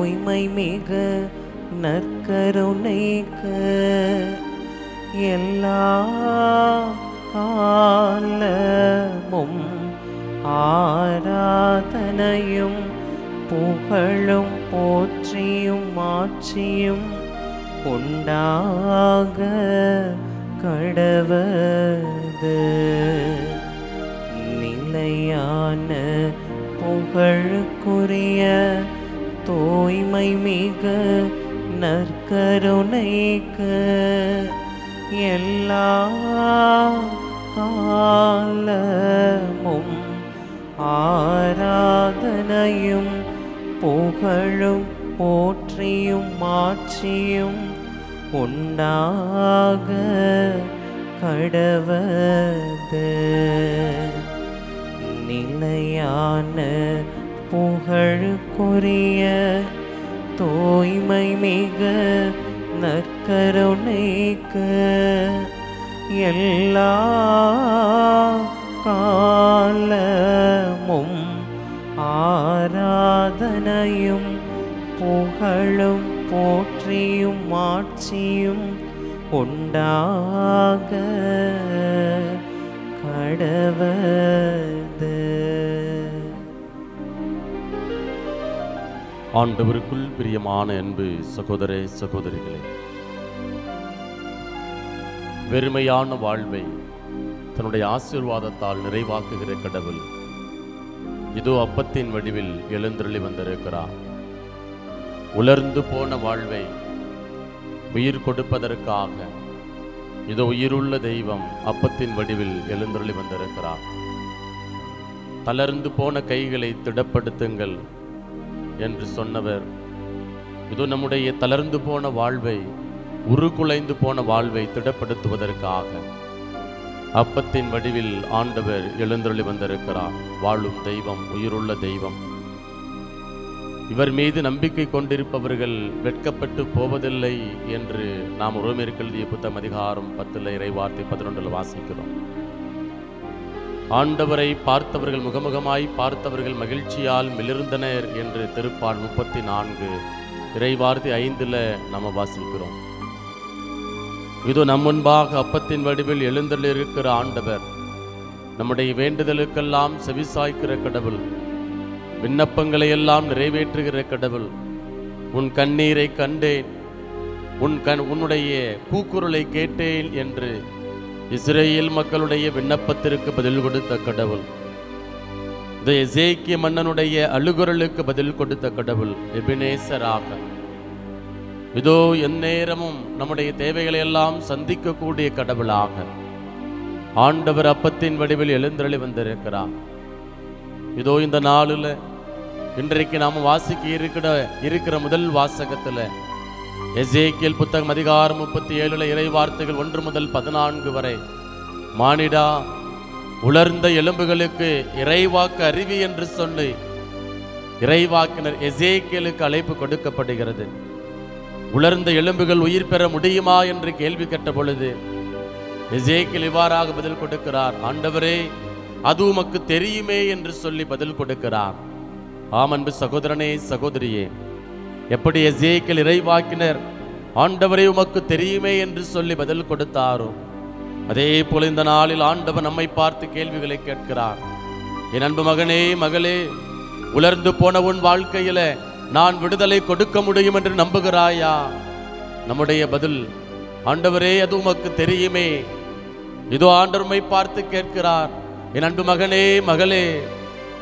தூய்மை மிகு நற்கருணைக்கு எல்லா காலமும் ஆராதனையும் புகழும் போற்றியும் மாட்சியும் உண்டாக கடவது. நிலையான புகழுக்குரிய தூய்மை மிகு நற்கருணைக்கு எல்லா காலமும் ஆராதனையும் புகழும் போற்றியும் மாட்சியும் உண்டாக கடவது. நிலையான புகழுக்குரிய தூய்மை மிகு நற்கருணைக்கு எல்லா காலமும் ஆராதனையும் புகழும் போற்றியும் மாட்சியும் உண்டாக கடவது. ஆண்டவருக்குள் பிரியமான அன்பு சகோதர சகோதரிகளே, வெறுமையான வாழ்வை தன்னுடைய ஆசீர்வாதத்தால் நிறைவாக்குகிற கடவுள் இதோ அப்பத்தின் வடிவில் எழுந்தருளி வந்திருக்கிறார். உலர்ந்து போன வாழ்வை உயிர் கொடுப்பதற்காக இதோ உயிருள்ள தெய்வம் அப்பத்தின் வடிவில் எழுந்தருளி வந்திருக்கிறார். தளர்ந்து போன கைகளை திடப்படுத்துங்கள் என்று சொன்னவர் இதோ நம்முடைய தளர்ந்து போன வாழ்வை, உருக்குலைந்து போன வாழ்வை திடப்படுத்துவதற்காக அப்பத்தின் வடிவில் ஆண்டவர் எழுந்தருளி வந்திருக்கிறார். வாழும் தெய்வம், உயிருள்ள தெய்வம். இவர் மீது நம்பிக்கை கொண்டிருப்பவர்கள் வெட்கப்பட்டு போவதில்லை என்று நாம் ரோமேயருக்கு எழுதிய புத்தகம் அதிகாரம் 10 இறைவார்த்தை 11 வாசிக்கிறோம். ஆண்டவரை பார்த்தவர்கள், முகமுகமாய் பார்த்தவர்கள் மகிழ்ச்சியால் மிளிர்ந்தனர் என்று திருப்பால் 34 இறைவார்த்தை 5 நம்ம வாசிக்கிறோம். இதோ நம் முன்பாக அப்பத்தின் வடிவில் எழுந்தருளிருக்கிற ஆண்டவர் நம்முடைய வேண்டுதலுக்கெல்லாம் செவிசாய்க்கிற கடவுள், விண்ணப்பங்களை எல்லாம் நிறைவேற்றுகிற கடவுள். உன் கண்ணீரை கண்டேன், உன்னுடைய கூக்குரலை கேட்டேன் என்று இஸ்ரேல் மக்களுடைய விண்ணப்பத்திற்கு பதில் கொடுத்த கடவுள். இந்த எசேக்கிய மன்னனுடைய அழுகுரலுக்கு பதில் கொடுத்த கடவுள் எபினேசராக இதோ எந்நேரமும் நம்முடைய தேவைகளை எல்லாம் சந்திக்கக்கூடிய கடவுளாக ஆண்டவர் அப்பத்தின் வடிவில் எழுந்தருளி வந்திருக்கிறார். இதோ இந்த நாளில் இன்றைக்கு நாம் வாசிக்க இருக்கிற முதல் வாசகத்தில் எசேக்கியேல் புத்தகம் அதிகாரம் 37 இறை வார்த்தைகள் 1 முதல் 14 வரை, மானிடா, உலர்ந்த எலும்புகளுக்கு இறைவாக்கு அறிவி என்று சொல்லி இறைவாக்கினர் எசேக்கியேலுக்கு அழைப்பு கொடுக்கப்படுகிறது. உலர்ந்த எலும்புகள் உயிர் பெற முடியுமா என்று கேள்வி கேட்ட பொழுது எசேக்கியேல் இவ்வாறாக பதில் கொடுக்கிறார். ஆண்டவரே, அது உமக்கு தெரியுமே என்று சொல்லி பதில் கொடுக்கிறார். ஆம் அன்பு சகோதரனே, சகோதரியே, எப்படி எசேக்கியேல் இறைவாக்கினர் ஆண்டவரே உமக்கு தெரியுமே என்று சொல்லி பதில் கொடுத்தாரோ, அதே போல இந்த நாளில் ஆண்டவர் நம்மை பார்த்து கேள்விகளை கேட்கிறார். என் அன்பு மகனே, மகளே, உலர்ந்து போன உன் வாழ்க்கையில நான் விடுதலை கொடுக்க முடியும் என்று நம்புகிறாயா? நம்முடைய பதில், ஆண்டவரே, அது உமக்கு தெரியுமே. இதோ ஆண்டவரை பார்த்து கேட்கிறார். என் அன்பு மகனே, மகளே,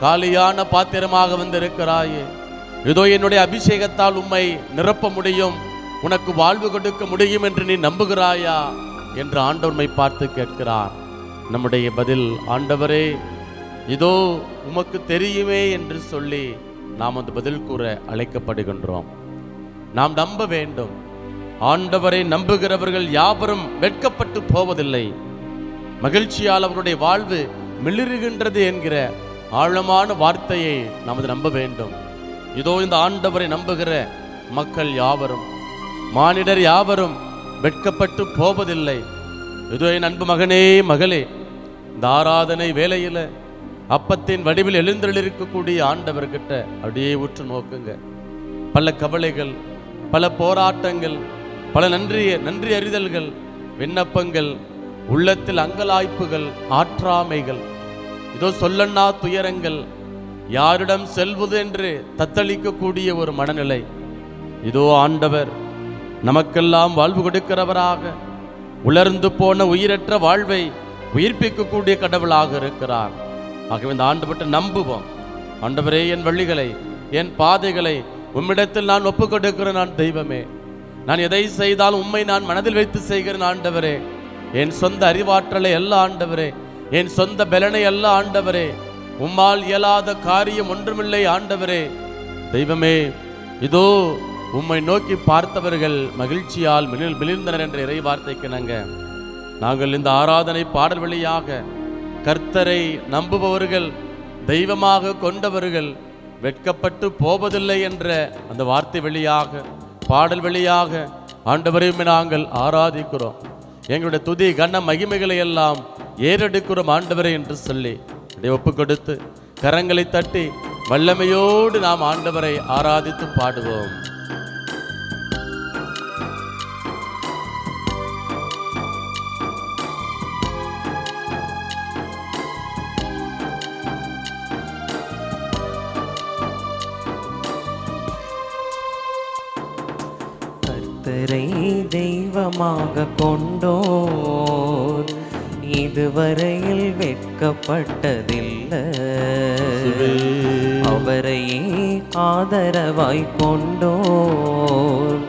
காலியான பாத்திரமாக வந்திருக்கிறாயே, இதோ என்னுடைய அபிஷேகத்தால் உம்மை நிரப்ப முடியும், உனக்கு வாழ்வு கொடுக்க முடியும் என்று நீ நம்புகிறாயா என்று ஆண்டவரை பார்த்து கேட்கிறார். நம்முடைய பதில், ஆண்டவரே, இதோ உமக்கு தெரியுமே என்று சொல்லி நாம் அந்த பதில் கூற அழைக்கப்படுகின்றோம். நாம் நம்ப வேண்டும். ஆண்டவரை நம்புகிறவர்கள் யாவரும் வெட்கப்பட்டு போவதில்லை, மகிழ்ச்சியால் அவருடைய வாழ்வு மிளிருகின்றது என்கிற ஆழமான வார்த்தையை நாம் நம்ப வேண்டும். இதோ இந்த ஆண்டவரை நம்புகிற மக்கள் யாவரும், மானிடர் யாவரும் வெட்கப்பட்டு போவதில்லை. இதோ என் அன்பு மகனே, மகளே, இந்த ஆராதனை வேளையில அப்பத்தின் வடிவில் எழுந்தருளிருக்கக்கூடிய ஆண்டவர்கிட்ட அப்படியே உற்று நோக்குங்க. பல கவலைகள், பல போராட்டங்கள், பல நன்றி அறிதல்கள், விண்ணப்பங்கள், உள்ளத்தில் அங்கலாய்ப்புகள், ஆற்றாமைகள், இதோ சொல்லண்ணா துயரங்கள், யாரிடம் செல்வது என்று தத்தளிக்கக்கூடிய ஒரு மனநிலை. இதோ ஆண்டவர் நமக்கெல்லாம் வாழ்வு கொடுக்கிறவராக, உலர்ந்து போன உயிரற்ற வாழ்வை உயிர்ப்பிக்கக்கூடிய கடவுளாக இருக்கிறார். ஆகவே இந்த ஆண்டவரை நம்புவோம். ஆண்டவரே, என் வழிகளை, என் பாதைகளை உம்மிடத்தில் நான் ஒப்புக் கொடுக்கிறேன். நான் தெய்வமே, நான் எதை செய்தாலும் உம்மை நான் மனதில் வைத்து செய்கிறேன். ஆண்டவரே, என் சொந்த அறிவாற்றலை அல்ல ஆண்டவரே, என் சொந்த பலனை அல்ல ஆண்டவரே, உம்மால் இயலாத காரியம் ஒன்றுமில்லை ஆண்டவரே. தெய்வமே, இதோ உம்மை நோக்கி பார்த்தவர்கள் மகிழ்ச்சியால் மிளிர்ந்தனர் என்ற இறை வார்த்தைக்கு நாங்கள் இந்த ஆராதனை பாடல் வழியாக கர்த்தரை நம்புபவர்கள், தெய்வமாக கொண்டவர்கள் வெட்கப்பட்டு போவதில்லை என்ற அந்த வார்த்தை வழியாக, பாடல் வழியாக ஆண்டவரையும் நாங்கள் ஆராதிக்கிறோம். எங்களுடைய துதி கன மகிமைகளை எல்லாம் ஏறெடுக்கிறோம் ஆண்டவரை என்று சொல்லி இதை ஒப்பு கொடுத்து கரங்களை தட்டி வல்லமையோடு நாம் ஆண்டவரை ஆராதித்து பாடுவோம். கர்த்தரை தெய்வமாக கொண்டோர் இதுவரையில் வெட்கப்பட்டதில்லை. அவரையே ஆதரவாய் கொண்டோர்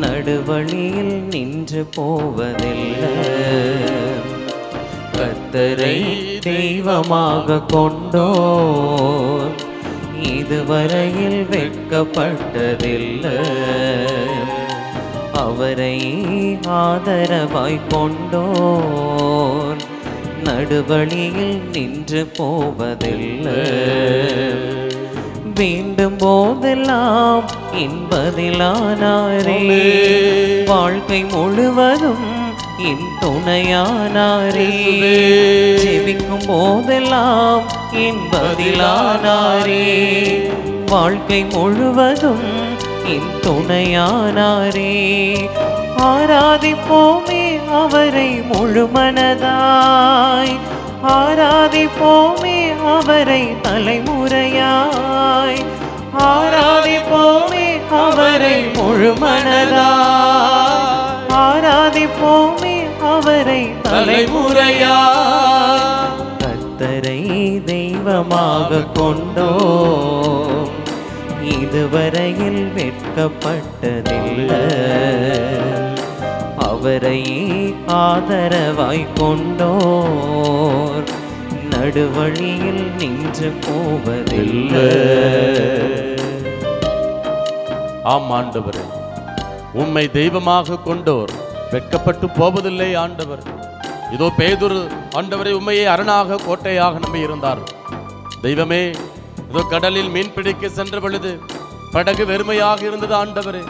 நடுவழியில் நின்று போவதில்லை. கர்த்தரை தெய்வமாக கொண்டோர் இதுவரையில் வெட்கப்பட்டதில்லை. அவரை ஆதரவாய் கொண்டோர் நடுவழியில் நின்று போவதில்லை. வேண்டும் போதெல்லாம் இன்பதிலானாரே, வாழ்க்கை முழுவதும் என் துணையானாரே. ஜெபிக்கும் போதெல்லாம் இன்பதிலானாரே, வாழ்க்கை முழுவதும் என் துணையானாரே. ஆராதிப்போமே அவரை முழுமனதாய், ஆராதிப்போமே அவரை தலைமுறையாய், ஆராதிப்போமே அவரை முழுமனதாய், ஆராதிப்போமே அவரை தலைமுறையாய். கர்த்தரை தெய்வமாக கொண்டோம் இதுவரையில் வெட்கப்பட்டதில்லை. அவரை ஆதரவாய் கொண்டோர் நடுவழியில் நின்று போவதில்லை. ஆம் ஆண்டவரே, உம்மை தெய்வமாக கொண்டோர் வெட்கப்பட்டு போவதில்லை ஆண்டவர். இதோ பேதுரு ஆண்டவரை உம்மையே அரணாக கோட்டையாக நம்பி இருந்தார். தெய்வமே, இதோ கடலில் மீன் பிடிக்க சென்ற பொழுது படகு வெறுமையாக இருந்தது ஆண்டவரே.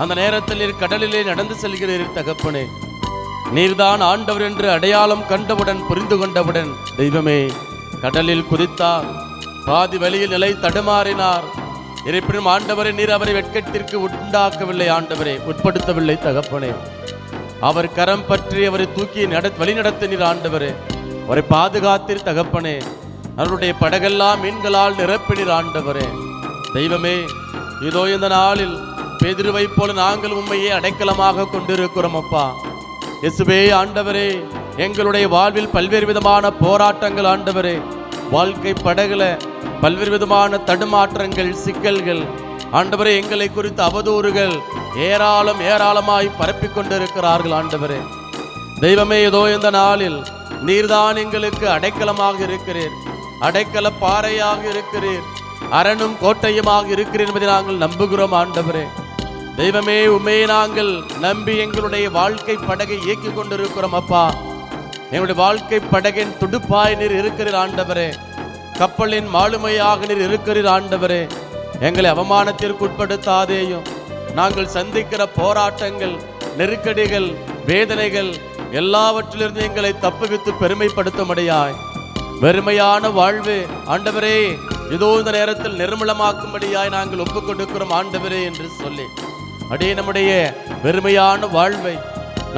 அந்த நேரத்தில் நீர் கடலிலே நடந்து செல்கிறீர் தகப்பனே. நீர்தான் ஆண்டவர் என்று அடையாளம் கண்டவுடன், புரிந்து கொண்டவுடன் தெய்வமே கடலில் குதித்தார். பாதி வழியில் நிலை தடுமாறினார். இருப்பினும் ஆண்டவரே, நீர் அவரை வெட்கத்திற்கு உண்டாக்கவில்லை ஆண்டவரே, உட்படுத்தவில்லை தகப்பனே. அவர் கரம் பற்றி அவரை தூக்கி வழி நடத்தினீர் ஆண்டவரே. அவரை பாதுகாத்தீர் தகப்பனே. அவருடைய படகெல்லாம் மீன்களால் நிரப்பினீர் ஆண்டவரே. தெய்வமே, இதோ இந்த நாளில் பேதுருவை போல நாங்கள் உண்மையை அடைக்கலமாக கொண்டிருக்கிறோம் அப்பா. இயேசுவே ஆண்டவரே, எங்களுடைய வாழ்வில் பல்வேறு விதமான போராட்டங்கள் ஆண்டவரே, வாழ்க்கை படகுல பல்வேறு விதமான தடுமாற்றங்கள், சிக்கல்கள் ஆண்டவரே, எங்களை குறித்த அவதூறுகள் ஏராளமாய் பரப்பிக் கொண்டிருக்கிறார்கள் ஆண்டவரே. தெய்வமே, இதோ இந்த நாளில் நீர்தான் எங்களுக்கு அடைக்கலமாக இருக்கிறீர், அடைக்கல பாறையாக இருக்கிறீர், அரணும் கோட்டையுமாக இருக்கிறீர் என்பதை நாங்கள் நம்புகிறோம் ஆண்டவரே. தெய்வமே, உண்மையை நாங்கள் நம்பி எங்களுடைய வாழ்க்கை படகை இயக்கி கொண்டிருக்கிறோம் அப்பா. எங்களுடைய வாழ்க்கை படகின் துடுப்பாய் நீர் இருக்கிறீர் ஆண்டவரே. கப்பலின் மாலுமையாக நீர் இருக்கிறீர் ஆண்டவரே. எங்களை அவமானத்திற்கு உட்படுத்தாதேயும். நாங்கள் சந்திக்கிற போராட்டங்கள், நெருக்கடிகள், வேதனைகள் எல்லாவற்றிலிருந்து எங்களை தப்புவித்து பெருமைப்படுத்தும்படியாய் வெறுமையான வாழ்வு ஆண்டவரே இதோ இந்த நேரத்தில் நிர்மலமாக்கும்படியாய் நாங்கள் ஒப்புக் கொடுக்கிறோம் ஆண்டவரே என்று சொல்லி அடே நம்முடைய வெறுமையான வாழ்வை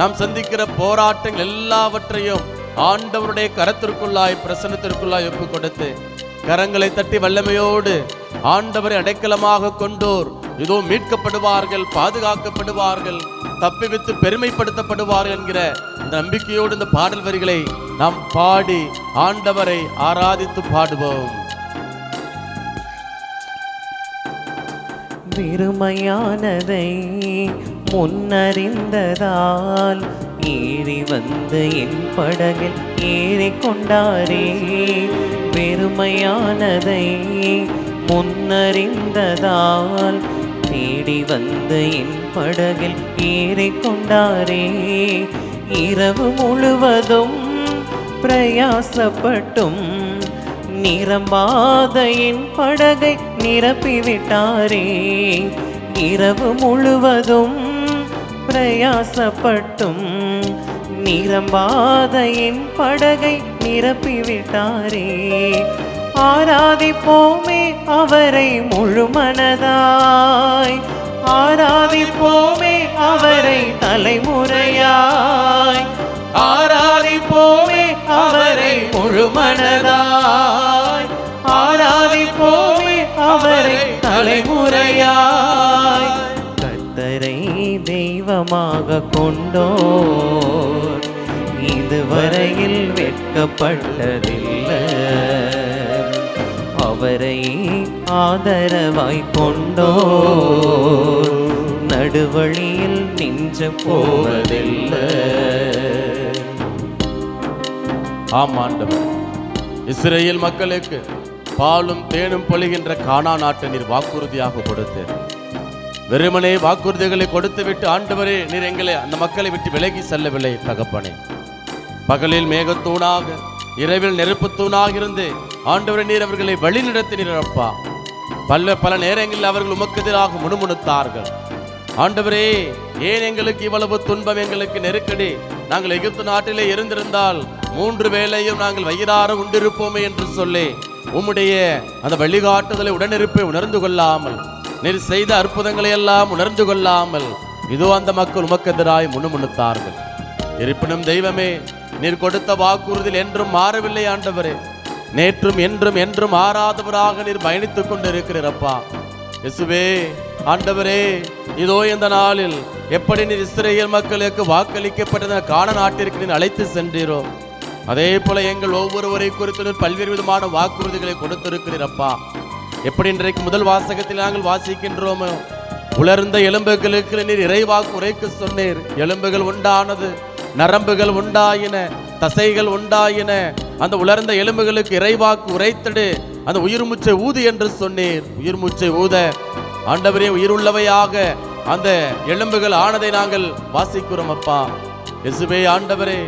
நாம் சந்திக்கிற போராட்டங்கள் எல்லாவற்றையும் ஆண்டவருடைய கரத்திற்குள்ளாய் பிரசன்னத்திற்குள்ளாய் ஒப்புக் கொடுத்து கரங்களை தட்டி வல்லமையோடு ஆண்டவரை அடைக்கலமாக கொண்டோர் இதோ மீட்கப்படுவார்கள், பாதுகாக்கப்படுவார்கள், தப்பிவித்து பெருமைப்படுத்தப்படுவார்கள் என்கிற இந்த நம்பிக்கையோடு இந்த பாடல் வரிகளை நாம் பாடி ஆண்டவரை ஆராதித்து பாடுவோம். வெறுமையானதை முன்னறிந்ததால் ஏறி வந்து என் படகில் ஏறிக்கொண்டாரே. வெறுமையானதை முன்னறிந்ததால் தேடி வந்து என் படகில் ஏறிக்கொண்டாரே. இரவு முழுவதும் பிரயாசப்பட்டும் நிரம்பாத என் படகை நிரப்பிவிட்டாரே. இரவு முழுவதும் பிரயாசப்பட்டும் நிரம்பாத என் படகை நிரப்பிவிட்டாரே. ஆராதிப்போமே அவரை முழுமனதாய், ஆராதிப்போமே அவரை தலைமுறையாய், ஆராதிப்போமே அவரை முழுமனதாய், ஆராதிப்போமே அவரை தலைமுறையாய். கர்த்தரை தெய்வமாக கொண்டோர் இதுவரையில் வெட்கப்பட்டதில்லை. அவரை ஆதரவாய் கொண்டோர் நடுவழியில் நின்று போவதில்லை. ஆமாண்டவர், இஸ்ரேல் மக்களுக்கு பாலும் தேனும் பொழிகின்ற கானான் நாட்டை நீர் வாக்குறுதியாக கொடுத்து வெறுமனே வாக்குறுதிகளை கொடுத்து விட்டு ஆண்டவரே நீர் எங்களை அந்த மக்களை விட்டு விலகி செல்லவில்லை தகப்பனே. பகலில் மேகத்தூணாக இரவில் நெருப்பு தூணாக இருந்து ஆண்டவரே நீர் அவர்களை வழி நடத்தினீர் அப்பா. பல நேரங்களில் அவர்கள் உமக்கு எதிராக முணுமுணுத்தார்கள். ஆண்டவரே ஏன் எங்களுக்கு இவ்வளவு துன்பம், எங்களுக்கு நெருக்கடி, நாங்கள் எகிப்து நாட்டிலே இருந்திருந்தால் 3 வேளையும் நாங்கள் வயிறார உண்டிருப்போமே என்று சொல்லி உம்முடைய அந்த வழிகாட்டுதலை உடனிருப்பை உணர்ந்து கொள்ளாமல், நீர் செய்த அற்புதங்களை எல்லாம் உணர்ந்து கொள்ளாமல் இதோ அந்த மக்கள் உமக்கு எதிராய் முணுமுணுத்தார்கள். இருப்பினும் தெய்வமே, நீர் கொடுத்த வாக்குறுதியில் என்றும் மாறவில்லை ஆண்டவரே. நேற்றும் என்றும் என்றும் மாறாதவராக நீர் பயணித்துக் கொண்டிருக்கிறப்பா. இயேசுவே ஆண்டவரே, இதோ இந்த நாளில் எப்படி நீர் இஸ்ரேல் மக்களுக்கு வாக்களிக்கப்பட்ட கானான் நாட்டிற்கு நீர் அழைத்து சென்றீரோ, அதே போல எங்கள் ஒவ்வொருவரை குறித்து பல்வேறு விதமான வாக்குறுதிகளை கொடுத்திருக்கிறீரப்பா. எப்படி இன்றைக்கு முதல் வாசகத்தில் நாங்கள் வாசிக்கின்றோமோ, உலர்ந்த எலும்புகளுக்கு நீர் இறைவாக்கு உரைக்க சொன்னீர். எலும்புகள் உண்டானது, நரம்புகள் உண்டாயின, தசைகள் உண்டாயின. அந்த உலர்ந்த எலும்புகளுக்கு இறைவாக்கு உரைத்திடு, அந்த உயிர் மூச்சை ஊது என்று சொன்னீர். உயிர் மூச்சை ஊத ஆண்டவரே உயிருள்ளவையாக அந்த எலும்புகள் ஆனதை நாங்கள் வாசிக்கிறோம் அப்பா. இயேசுவே ஆண்டவரே,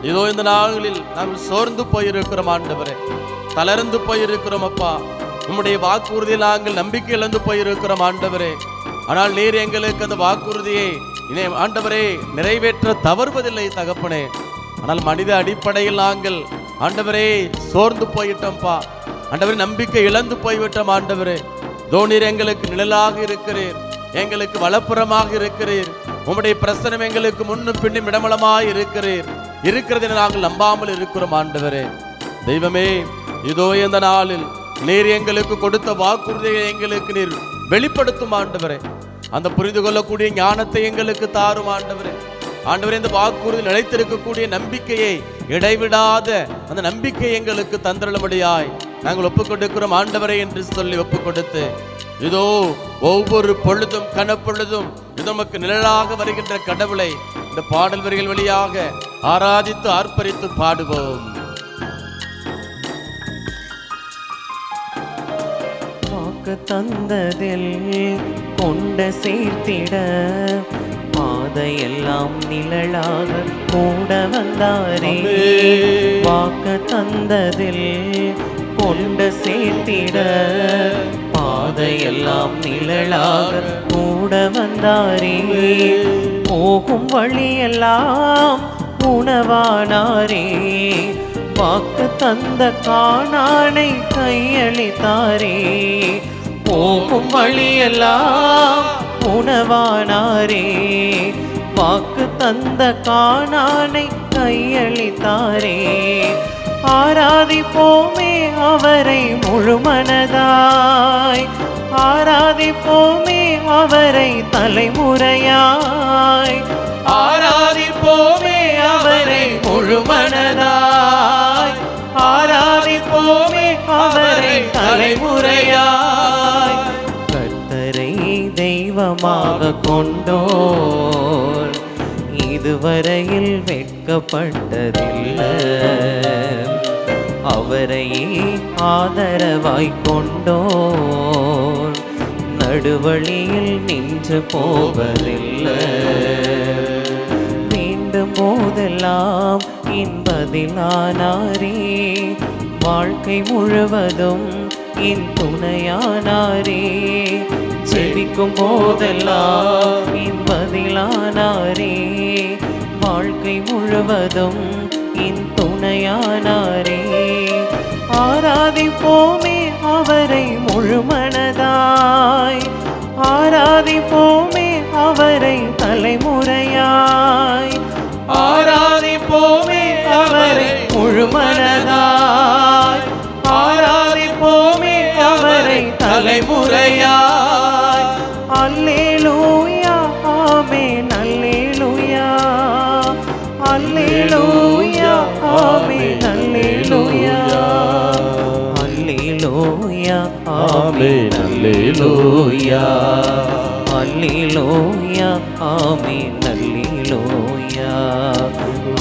இதோ இந்த நாளில் நாங்கள் சோர்ந்து போயிருக்கிறோம் ஆண்டவரே, தளர்ந்து போயிருக்கிறோம் அப்பா. உம்முடைய வாக்குறுதியில் நாங்கள் நம்பிக்கை இழந்து போயிருக்கிறோம் ஆண்டவரே. ஆனால் நீர் எங்களுக்கு அந்த வாக்குறுதியை ஆண்டவரே நிறைவேற்ற தவறுவதில்லை தகப்பனே. ஆனால் மனித அடிப்படையில் நாங்கள் ஆண்டவரே சோர்ந்து போயிட்டோம்ப்பா. ஆண்டவரே நம்பிக்கை இழந்து போய்விட்டோம் ஆண்டவரே. நீர் எங்களுக்கு நிழலாக இருக்கிறீர், எங்களுக்கு வலப்புறமாக இருக்கிறீர். உம்முடைய பிரசனம் எங்களுக்கு முன்னும் பின்னும் இடமளமாய் இருக்கிறது என நாங்கள் நம்பாமல் இருக்கிறோம் ஆண்டவரே. தெய்வமே, இதோ இந்த நாளில் நீர் எங்களுக்கு கொடுத்த வாக்குறுதியை எங்களுக்கு நீர் வெளிப்படுத்தும் ஆண்டவரே. அந்த புரிந்து கொள்ளக்கூடிய ஞானத்தை எங்களுக்கு தாரும் ஆண்டவரே. ஆண்டவரே, இந்த வாக்குறுதி நிலைத்திருக்கக்கூடிய நம்பிக்கையை, இடைவிடாத அந்த நம்பிக்கை எங்களுக்கு தந்திரமுடியாய் நாங்கள் ஒப்புக் கொடுக்கிறோம் ஆண்டவரே என்று சொல்லி ஒப்புக் கொடுத்து இதோ ஒவ்வொரு பொழுதும் கனப்பொழுதும் இது நமக்கு நிழலாக வருகின்ற கடவுளை இந்த பாடல் வரிகள் வழியாக ஆராதித்து ஆர்ப்பரித்து பாடுவோம். வாக்கு தந்ததில் கொண்ட சேர்த்திட பாதையெல்லாம் நிழலாக கூட வந்தாரே. வாக்கு தந்ததில் கொண்ட சேர்த்திட பாதையெல்லாம் நிழலாக கூட வந்தாரே. போகும் வழியெல்லாம் உணவானாரே, வாக்கு தந்த கானானை கையளித்தாரே. போகும் வழியெல்லாம் உணவானாரே. வாக்கு தந்த கானானை கையளித்தாரே. ஆராதிப்போமே அவரை முழுமனதாய். ஆராதிப்போமே அவரை தலைமுறையாய். ஆராதிப்போமே அவரை முழுமனதாய். ஆராதிப்போமே அவரை தலைமுறையாய். கர்த்தரை தெய்வமாக கொண்டோர் இதுவரையில் வெட்கப்பட்டதில்லை. அவரையே ஆதரவாய் கொண்டோர் நடுவழியில் நின்று போவதில்லை. வேண்டும் போதெல்லாம் இன்பதிலானாரே. வாழ்க்கை முழுவதும் என் துணையானாரே. ஜெபிக்கும் போதெல்லாம் இன்பதிலானாரே. வாழ்க்கை முழுவதும் என் துணையானாரே. ஆராதிப்போமே அவரை முழுமனதாய். ஆராதிப்போமே அவரை தலைமுறையாய். ஆராதிப்போமே அவரை முழுமனதாய். ஆராதிப்போமே அவரை தலைமுறையாய். அல்லேலூயா ஆமென் அல்லேலூயா. அல்லேலூயா ஆமென் அல்லேலூயா. அல்லேலூயா ஆமென் அல்லேலூயா. அல்லேலூயா ஆமென் அல்லேலூயா.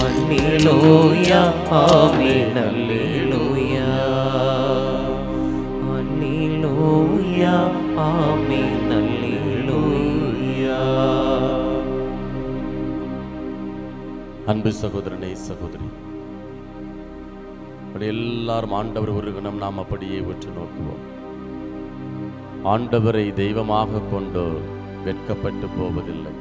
அல்லேலூயா ஆமென் அல்லேலூயா. அல்லேலூயா ஆமென் அல்லேலூயா. அன்பு சகோதரனே சகோதரி, அப்படி எல்லாரும் ஆண்டவர் ஒரு கணம் நாம் அப்படியே உற்று நோக்குவோம். ஆண்டவரை தெய்வமாக கொண்டு வெட்கப்பட்டு போவதில்லை.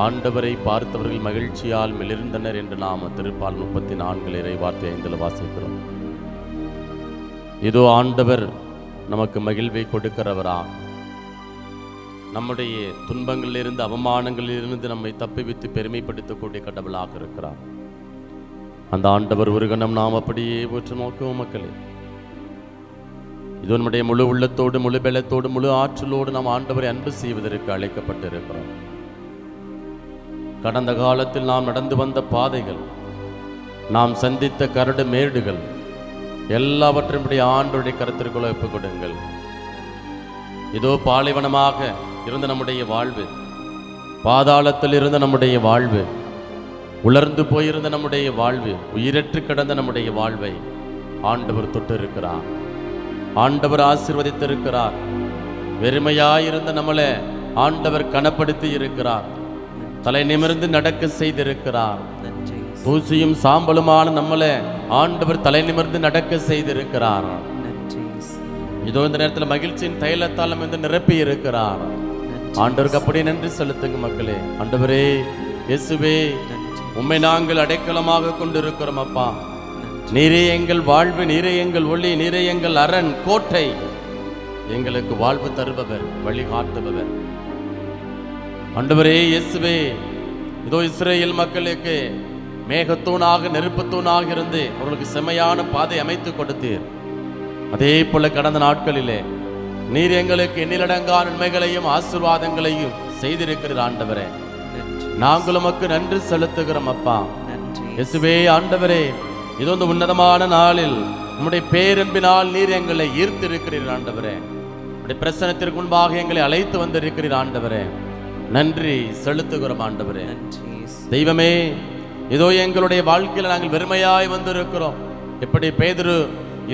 ஆண்டவரை பார்த்தவர்கள் மகிழ்ச்சியால் மிளிர்ந்தனர் என்று நாம் திருப்பால் 34 இறைவார்த்தை 5 வாசிக்கிறோம். இதோ ஆண்டவர் நமக்கு மகிழ்வை கொடுக்கிறவரா, நம்முடைய துன்பங்களிலிருந்து அவமானங்களிலிருந்து நம்மை தப்பிவித்து பெருமைப்படுத்தக்கூடிய கடவுளாக இருக்கிறார். அந்த ஆண்டவர் ஒரு கணம் நாம் அப்படியே உற்று நோக்குவோம் மக்களே. இது நம்முடைய முழு உள்ளத்தோடு முழு பலத்தோடு முழு ஆற்றலோடு நாம் ஆண்டவரை அன்பு செய்வதற்கு அழைக்கப்பட்டிருக்கிறோம். கடந்த காலத்தில் நாம் நடந்து வந்த பாதைகள், நாம் சந்தித்த கரடு மேடுகள் எல்லாவற்றையும் ஆண்டவருடைய கருத்திற்குள்ள ஒப்புக் கொடுங்கள். இதோ பாலைவனமாக இருந்த நம்முடைய வாழ்வு, பாதாளத்தில் இருந்த நம்முடைய வாழ்வு, உலர்ந்து போயிருந்த நம்முடைய வாழ்வு, உயிரற்று கிடந்த நம்முடைய வாழ்வை ஆண்டவர் தொட்டு இருக்கிறார். ஆண்டவர் ஆசீர்வதித்திருக்கிறார். வெறுமையாயிருந்த நம்மளை ஆண்டவர் கனப்படுத்தி இருக்கிறார். தலை நிமிர்ந்து நடக்க செய்திருக்கிறார். தூசியும் சாம்பலுமான நம்மளை ஆண்டவர் தலை நிமிர்ந்து நடக்க செய்திருக்கிறார். இதோ இந்த நேரத்தில் மகிழ்ச்சியின் தைலத்தால் நம்ம நிரப்பி இருக்கிறார். ஆண்டவருக்கு அப்படி நன்றி செலுத்துங்க மக்களே. ஆண்டவரே இயேசுவே, உம்மை நாங்கள் அடைக்கலமாக கொண்டிருக்கிறோம் அப்பா. நீரே எங்கள் வாழ்வு, நீரே எங்கள் ஒளி, நீரே எங்கள் அரண் கோட்டை. எங்களுக்கு வாழ்வு தருபவர், வழிகாட்டுபவர். ஆண்டவரே இயேசுவே, இதோ இஸ்ரேல் மக்களுக்கு மேகத்தூணாக நெருப்புத்தூணாக இருந்து அவர்களுக்கு செம்மையான பாதை அமைத்து கொடுத்தீர். அதே போல கடந்த நாட்களிலே நீர் எங்களுக்கு எண்ணிலடங்கா நன்மைகளையும் ஆசீர்வாதங்களையும் செய்திருக்கிறீர் ஆண்டவரே. நாங்கள் உமக்கு நன்றி செலுத்துகிறோம் அப்பா. இயேசுவே ஆண்டவரே, இது இந்த உன்னதமான நாளில் உம்முடைய பேரன்பினால் நீர் எங்களை ஈர்த்திருக்கிறீர் ஆண்டவரே. உம்முடைய பிரசனத்திற்கு முன்பாக எங்களை அழைத்து வந்திருக்கிறீர் ஆண்டவரே. நன்றி செலுத்துகிறோம் ஆண்டவரே. தெய்வமே, இதோ எங்களுடைய வாழ்க்கையில் நாங்கள் வெறுமையாய் வந்திருக்கிறோம். எப்படி பேதுரு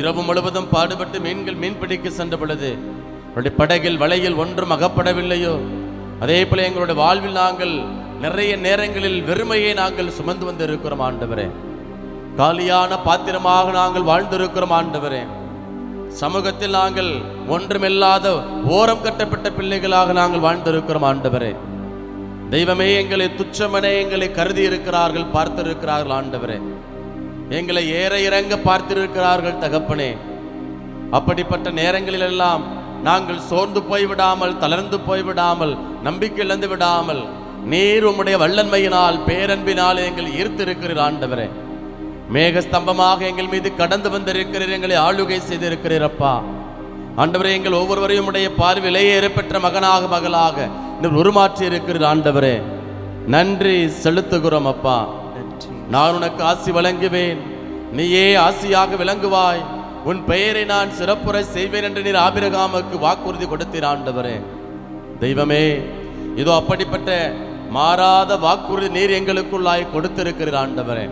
இரவு முழுவதும் பாடுபட்டு மீன் பிடிக்க சென்ற பொழுது அவருடைய படகில் வலையில் ஒன்றும் அகப்படவில்லையோ, அதே போல எங்களுடைய வாழ்வில் நாங்கள் நிறைய நேரங்களில் வெறுமையை நாங்கள் சுமந்து வந்திருக்கிறோம் ஆண்டவரே. காலியான பாத்திரமாக நாங்கள் வாழ்ந்திருக்கிறோம் ஆண்டவரே. சமூகத்தில் நாங்கள் ஒன்றுமில்லாத ஓரம் கட்டப்பட்ட பிள்ளைகளாக நாங்கள் வாழ்ந்திருக்கிறோம் ஆண்டவரே. தெய்வமே, எங்களை துச்சமனே எங்களை கருதி இருக்கிறார்கள், பார்த்திருக்கிறார்கள் ஆண்டவரே. எங்களை ஏற இறங்க பார்த்திருக்கிறார்கள் தகப்பனே. அப்படிப்பட்ட நேரங்களில் எல்லாம் நாங்கள் சோர்ந்து போய்விடாமல், தளர்ந்து போய்விடாமல், நம்பிக்கை இழந்து விடாமல், நீர் உம்முடைய வல்லன்மையினால், பேரன்பினால் எங்களை ஈர்த்திருக்கிறீர் ஆண்டவரே. மேகஸ்தம்பமாக எங்கள் மீது கடந்து வந்திருக்கிறீர், எங்களை ஆளுகை செய்திருக்கிறீர் அப்பா. ஆண்டவரே, எங்கள் ஒவ்வொருவரையும் உடைய பார்வையிலே ஏறப்பெற்ற மகனாக மகளாக நீர் உருமாற்றி இருக்கிறீர் ஆண்டவரே. நன்றி செலுத்துகிறோம் அப்பா. நான் உனக்கு ஆசி வழங்குவேன், நீயே ஆசியாக விளங்குவாய், உன் பெயரை நான் சிறப்புரை செய்வேன் என்று நீர் ஆபிரகாமுக்கு வாக்குறுதி கொடுத்தீர் ஆண்டவரே. தெய்வமே, இதோ அப்படிப்பட்ட மாறாத வாக்குறுதி நீர் எங்களுக்குள்ளாய் கொடுத்திருக்கிறீர் ஆண்டவரே.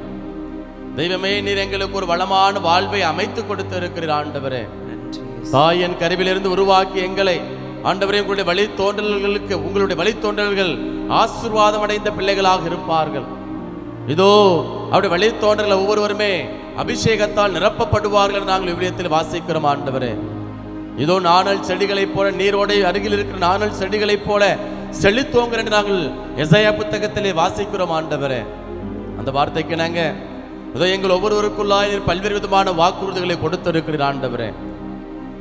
தெய்வமே, நீர் எங்களுக்கு ஒரு வளமான வாழ்வை அமைத்து கொடுத்திருக்கிறீர் ஆண்டவரே. தாயின் கருவிலிருந்து உருவாக்கி எங்களை ஆண்டவரே, உங்களுடைய வழித்தோன்றல்களுக்கு, உங்களுடைய வழித்தோன்றல்கள் ஆசீர்வாதம் அடைந்த பிள்ளைகளாக இருப்பார்கள். இதோ அவருடைய வழித்தோன்றல்கள் ஒவ்வொருவருமே அபிஷேகத்தால் நிரப்பப்படுவார்கள் என்று நாங்கள் இவ்விடத்தில் வாசிக்கிறோம் ஆண்டவரே. இதோ நாணல் செடிகளைப் போல, நீரோடை அருகில் இருக்கிற நாணல் செடிகளைப் போல செழித்தோங்க என்று நாங்கள் எசாயா புத்தகத்திலே வாசிக்கிறோம் ஆண்டவரே. அந்த வார்த்தைக்கு நாங்க இதோ எங்கள் ஒவ்வொருவருக்குள்ளாய் பல்வேறு விதமான வாக்குறுதிகளை கொடுத்திருக்கிறீர் ஆண்டவரே.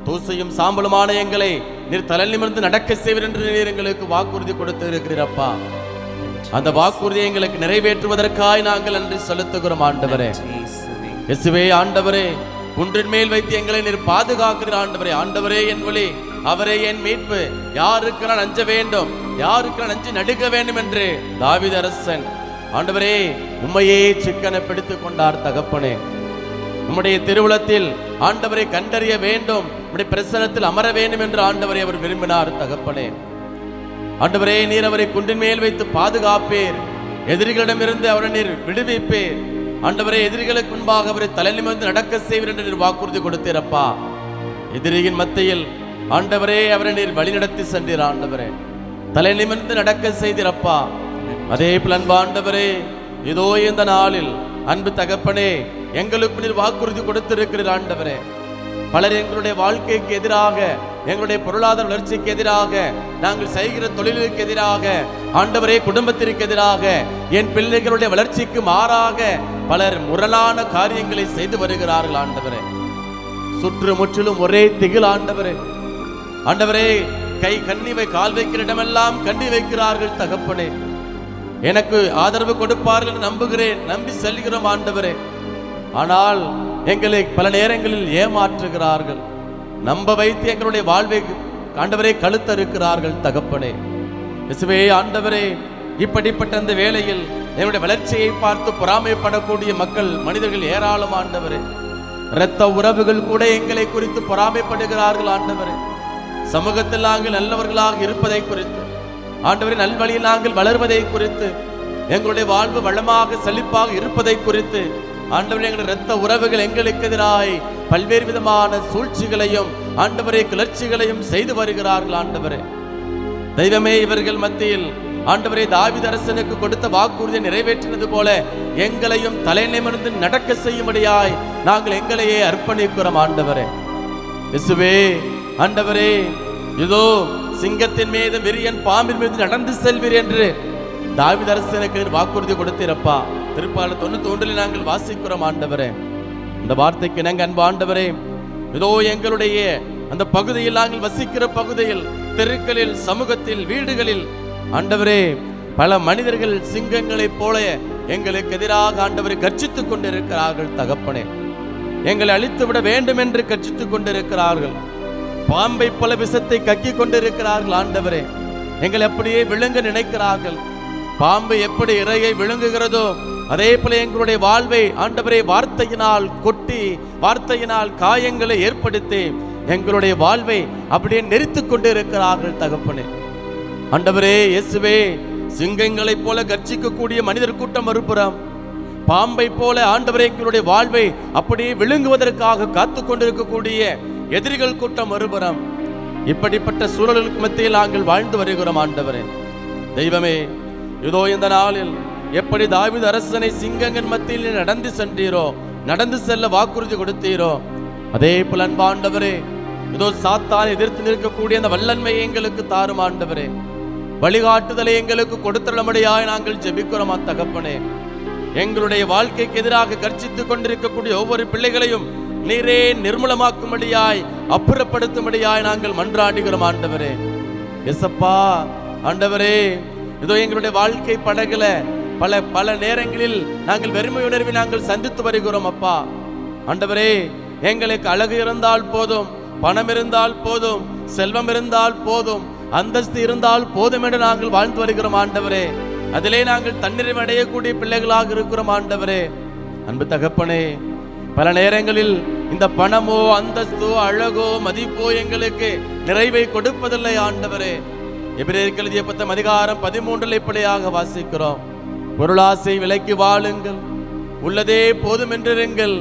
தூசையும் சாம்பலுமான எங்களை நீர் தலை நிமிர்ந்து நடக்க செய்வீர் என்று நீர் எங்களுக்கு வாக்குறுதி கொடுத்திருக்கிறீர் அப்பா. அந்த வாக்குறுதியை எங்களுக்கு நிறைவேற்றுவதற்காய் நாங்கள் நன்றி செலுத்துகிறோம் ஆண்டவரே. இயேசுவே ஆண்டவரே, குன்றின் மேல் வைத்து எங்களை நீர் பாதுகாக்கிறீர் ஆண்டவரே. ஆண்டவரே என் வழி, அவரே என் மீட்பு, யாருக்கு நான் அஞ்ச வேண்டும், யாருக்கு நான் அஞ்சு நடுக்க வேண்டும் என்று தாவீது அரசன் ஆண்டவரே உம்மையே சிக்கனை பிடித்துக் கொண்டார் தகப்பனே. உம்முடைய திருவுளத்தில் ஆண்டவரை கண்டறிய வேண்டும், உம்முடைய பிரசன்னத்தில் அமர வேண்டும் என்று ஆண்டவரை அவர் விரும்பினார் தகப்பனே. ஆண்டவரே, நீர் அவரை குன்றின் மேல் வைத்து பாதுகாப்பீர், எதிரிகளிடமிருந்து அவரை நீர் விடுவிப்பீர். ஆண்டவரே, எதிரிகளுக்கு முன்பாக அவரை தலை நிமிர்ந்து நடக்க செய்வீர் என்று நீர் வாக்குறுதி கொடுத்தீரப்பா. எதிரியின் மத்தியில் ஆண்டவரே அவரை நீர் வழிநடத்தி சென்றீர் ஆண்டவரே, தலை நிமிர்ந்து நடக்க செய்தீரப்பா. அதே போல அன்பு ஆண்டவரே, இதோ இந்த நாளில் அன்பு தகப்பனே எங்களுக்கு நீர் வாக்குறுதி கொடுத்திருக்கிறீர் ஆண்டவரே. பலர் எங்களுடைய வாழ்க்கைக்கு எதிராக, எங்களுடைய பொருளாதார வளர்ச்சிக்கு எதிராக, நாங்கள் செய்கிற தொழிலுக்கு எதிராக, ஆண்டவரே குடும்பத்திற்கு எதிராக, என் பிள்ளைகளுடைய வளர்ச்சிக்கு மாறாக பலர் முரணான காரியங்களை செய்து வருகிறார்கள் ஆண்டவரே. சுற்று முற்றிலும் ஒரே திகில் ஆண்டவரே. ஆண்டவரே, கை கண்ணி கால் வைக்கிற இடமெல்லாம் கண்ணி வைக்கிறார்கள் தகப்பனே. எனக்கு ஆதரவு கொடுப்பார்கள் நம்புகிறேன், நம்பி செல்கிறோம் ஆண்டவரே. ஆனால் எங்களை பல நேரங்களில் ஏமாற்றுகிறார்கள், நம்ப வைத்து எங்களுடைய வாழ்வை ஆண்டவரே கழுத்தறுக்கிறார்கள் தகப்பனே. இயேசுவே ஆண்டவரே, இப்படிப்பட்ட அந்த வேளையில் என்னுடைய வளர்ச்சியை பார்த்து பொறாமைப்படக்கூடிய மக்கள், மனிதர்கள் ஏராளம் ஆண்டவரே. இரத்த உறவுகள் கூட எங்களை குறித்து பொறாமைப்படுகிறார்கள் ஆண்டவரே. சமூகத்தில் நாங்கள் நல்லவர்களாக இருப்பதை குறித்து, ஆண்டவரே நல்வழியில் நாங்கள் வளர்வதை குறித்து, எங்களுடைய வாழ்வு வளமாக செழிப்பாக இருப்பதை குறித்து, ஆண்டவரே எங்களுடைய இரத்த உறவுகள் எங்களுக்கு எதிராய் பல்வேறு விதமான சூழ்ச்சிகளையும் ஆண்டவரே கிளர்ச்சிகளையும் செய்து வருகிறார்கள் ஆண்டவரே. தெய்வமே, இவர்கள் மத்தியில் ஆண்டவரே தாவீது அரசனுக்கு கொடுத்த வாக்குறுதியை நிறைவேற்றினது போல எங்களையும் தலை நிமிர்ந்து நடக்க செய்யும்படியாய் நாங்கள் எங்களையே அர்ப்பணிக்கிறோம் ஆண்டவரே. இயேசுவே ஆண்டவரே, இதோ சிங்கத்தின் மீது விரியன் பாம்பின் மீது நடந்து செல்வீர் என்று தாவீது அரசனுக்கு வாக்குறுதி கொடுத்தீரப்பா. திருப்பாடல் 91 நாங்கள் வாசிக்கிறோம் ஆண்டவரே. இந்த வார்த்தைக்கு நாங்கள் அன்பு ஆண்டவரே, இதோ எங்களுடைய அந்த பகுதியில், நாங்கள் வசிக்கிற பகுதியில், தெருக்களில், சமூகத்தில், வீடுகளில் ஆண்டவரே பல மனிதர்கள் சிங்கங்களைப் போல எங்களுக்கு எதிராக ஆண்டவரை கர்ஜித்துக் கொண்டிருக்கிறார்கள் தகப்பனே. எங்களை அழித்து விட வேண்டும் என்று கர்ஜித்துக் கொண்டிருக்கிறார்கள். பாம்பை போல விஷத்தை கக்கி கொண்டிருக்கிறார்கள் ஆண்டவரே. எங்களை அப்படியே விழுங்க நினைக்கிறார்கள். பாம்பு எப்படி இரையை விழுங்குகிறதோ அதே போல எங்களுடைய வாழ்வை ஆண்டவரே வார்த்தையினால் கொட்டி, வார்த்தையினால் காயங்களை ஏற்படுத்தி எங்களுடைய வாழ்வை அப்படியே நெரித்துக் கொண்டிருக்கிறார்கள் தகப்பனே. ஆண்டவரே இயேசுவே, சிங்கங்களைப் போல கர்ஜிக்கக்கூடிய மனிதர் கூட்டம் மறுபுறம், பாம்பை போல ஆண்டவரே எங்களுடைய வாழ்வை அப்படியே விழுங்குவதற்காக காத்து கொண்டிருக்கக்கூடிய எதிரிகள் கூட்டம் மறுபுறம், இப்படிப்பட்ட சூழலுக்கு மத்தியில் நாங்கள் வாழ்ந்து வருகிறோம் ஆண்டவரே. தெய்வமே, இதோ இந்த நாளில் எப்படி தாவீது அரசனை சிங்கங்கள் மத்தியில் நடந்து சென்றீரோ, நடந்து செல்ல வாக்குறுதி கொடுத்தீரோ, அதே போல அன்பு ஆண்டவரே, இதோ சாத்தானை எதிர்த்து நிற்கக்கூடிய அந்த வல்லன்மையை எங்களுக்கு தாரும் ஆண்டவரே. வழிகாட்டுதலை எங்களுக்கு கொடுத்துள்ளபடியாய் நாங்கள் ஜெபிக்கிறோம் தகப்பனே. எங்களுடைய வாழ்க்கைக்கு எதிராக கர்ச்சித்துக் கொண்டிருக்கக்கூடிய ஒவ்வொரு பிள்ளைகளையும் நீரே நிர்மூலமாக்கும்படியாய், அப்புறப்படுத்தும்படியாய் நாங்கள் மன்றாடுகிறோம் ஆண்டவரே. எசப்பா ஆண்டவரே, இதோ எங்களுடைய வாழ்க்கை படகுல பல நேரங்களில் நாங்கள் வெறுமை உணர்வை நாங்கள் சந்தித்து வருகிறோம் அப்பா. ஆண்டவரே, எங்களுக்கு அழகு இருந்தால் போதும், பணம் இருந்தால் போதும், செல்வம் இருந்தால் போதும், அந்தஸ்து இருந்தால் போதும் என்று நாங்கள் வாழ்ந்து வருகிறோம் ஆண்டவரே. அதிலே நாங்கள் தன்னிறைவு அடையக்கூடிய பிள்ளைகளாக இருக்கிறோம் ஆண்டவரே. அன்பு தகப்பனே, பல நேரங்களில் இந்த பணமோ அந்தஸ்தோ அழகோ மதிப்போ எங்களுக்கு நிறைவை கொடுப்பதில்லை ஆண்டவரே. எபிரேயருக்கு எழுதிய 10:13 இப்படியாக வாசிக்கிறோம், பொருளாசை விலைக்கு வாழுங்கள், உள்ளதே போதும் என்றிருங்கள்,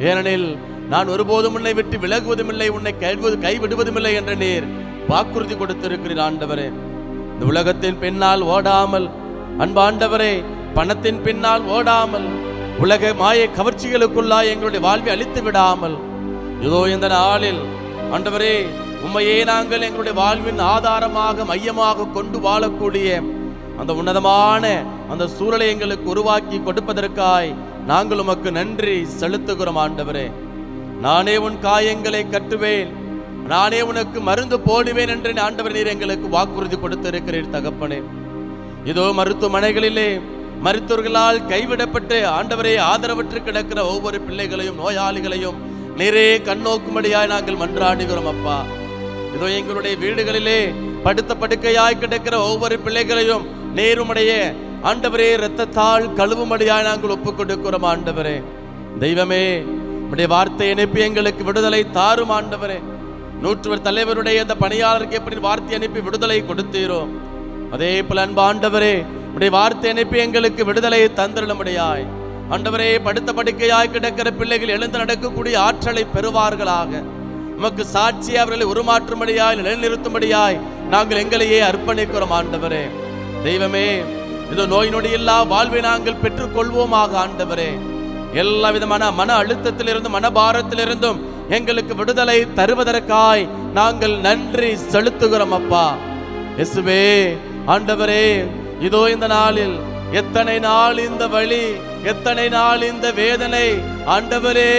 ஏனெனில் நான் ஒருபோதும் உன்னை விட்டு விலகுவதும் இல்லை, உன்னை கைவிடுவதும் இல்லை என்ற நீர் வாக்குறுதி கொடுத்திருக்கிறீர் ஆண்டவரே. இந்த உலகத்தின் பின்னால் ஓடாமல், அன்பாண்டவரே, பணத்தின் பின்னால் ஓடாமல், உலக மாய கவர்ச்சிகளுக்குள்ளாய் எங்களுடைய வாழ்வை அழித்து விடாமல், இதோ இந்த நாளில் ஆண்டவரே உம்மையே நாங்கள் எங்களுடைய வாழ்வின் ஆதாரமாக மையமாக கொண்டு வாழக்கூடிய அந்த உன்னதமான அந்த சூழலை எங்களுக்கு உருவாக்கி கொடுப்பதற்காய் நாங்கள் உமக்கு நன்றி செலுத்துகிறோம் ஆண்டவரே. நானே உன் காயங்களை கட்டுவேன், நானே உனக்கு மருந்து போடுவேன் என்று ஆண்டவர் நீர் எங்களுக்கு வாக்குறுதி கொடுத்திருக்கிறீர் தகப்பனே. இதோ மருத்துவமனைகளிலே மருத்துவர்களால் கைவிடப்பட்டு ஆண்டவரே ஆதரவற்று கிடக்கிற ஒவ்வொரு பிள்ளைகளையும் நோயாளிகளையும் நீரே கண்ணோக்கும்படியாய் நாங்கள் மன்றாடுகிறோம் அப்பா. இதோ எங்களுடைய வீடுகளிலே படுத்த படுக்கையாய் கிடக்கிற ஒவ்வொரு பிள்ளைகளையும் நேருமுடைய ஆண்டவரே இரத்தத்தால் கழுவும்படியாய் நாங்கள் ஒப்புக் கொடுக்கிறோம் ஆண்டவரே. தெய்வமே, உடைய வார்த்தை அனுப்பி எங்களுக்கு விடுதலை தாரும் ஆண்டவரே. 100 தலைவருடைய அந்த பணியாளருக்கு எப்படி வார்த்தை அனுப்பி விடுதலை கொடுத்தீரோ, அதே போல அன்பு ஆண்டவரே, உடைய வார்த்தை அனுப்பி எங்களுக்கு விடுதலை தந்திரும்படியாய் ஆண்டவரே, படுத்த படுக்கையாய் கிடக்கிற பிள்ளைகள் எழுந்து நடக்கக்கூடிய ஆற்றலை பெறுவார்களாக. உமக்கு சாட்சி அவர்களை உருமாற்றும்படியாய் நிலைநிறுத்தும்படியாய் நாங்கள் எங்களையே அர்ப்பணிக்கிறோம் ஆண்டவரே. தெய்வமே, இதோ நோய் நொடி இல்லா வாழ்வை நாங்கள் பெற்றுக் கொள்வோமாக ஆண்டவரே. எல்லா விதமான மன அழுத்தத்திலிருந்தும் மனபாரத்திலிருந்தும் எங்களுக்கு விடுதலை தருவதற்காய் நாங்கள் நன்றி செலுத்துகிறோம் அப்பா. இயேசுவே ஆண்டவரே, இதோ இந்த நாளில் எத்தனை நாள் இந்த வலி, எத்தனை நாள் இந்த வேதனை ஆண்டவரே,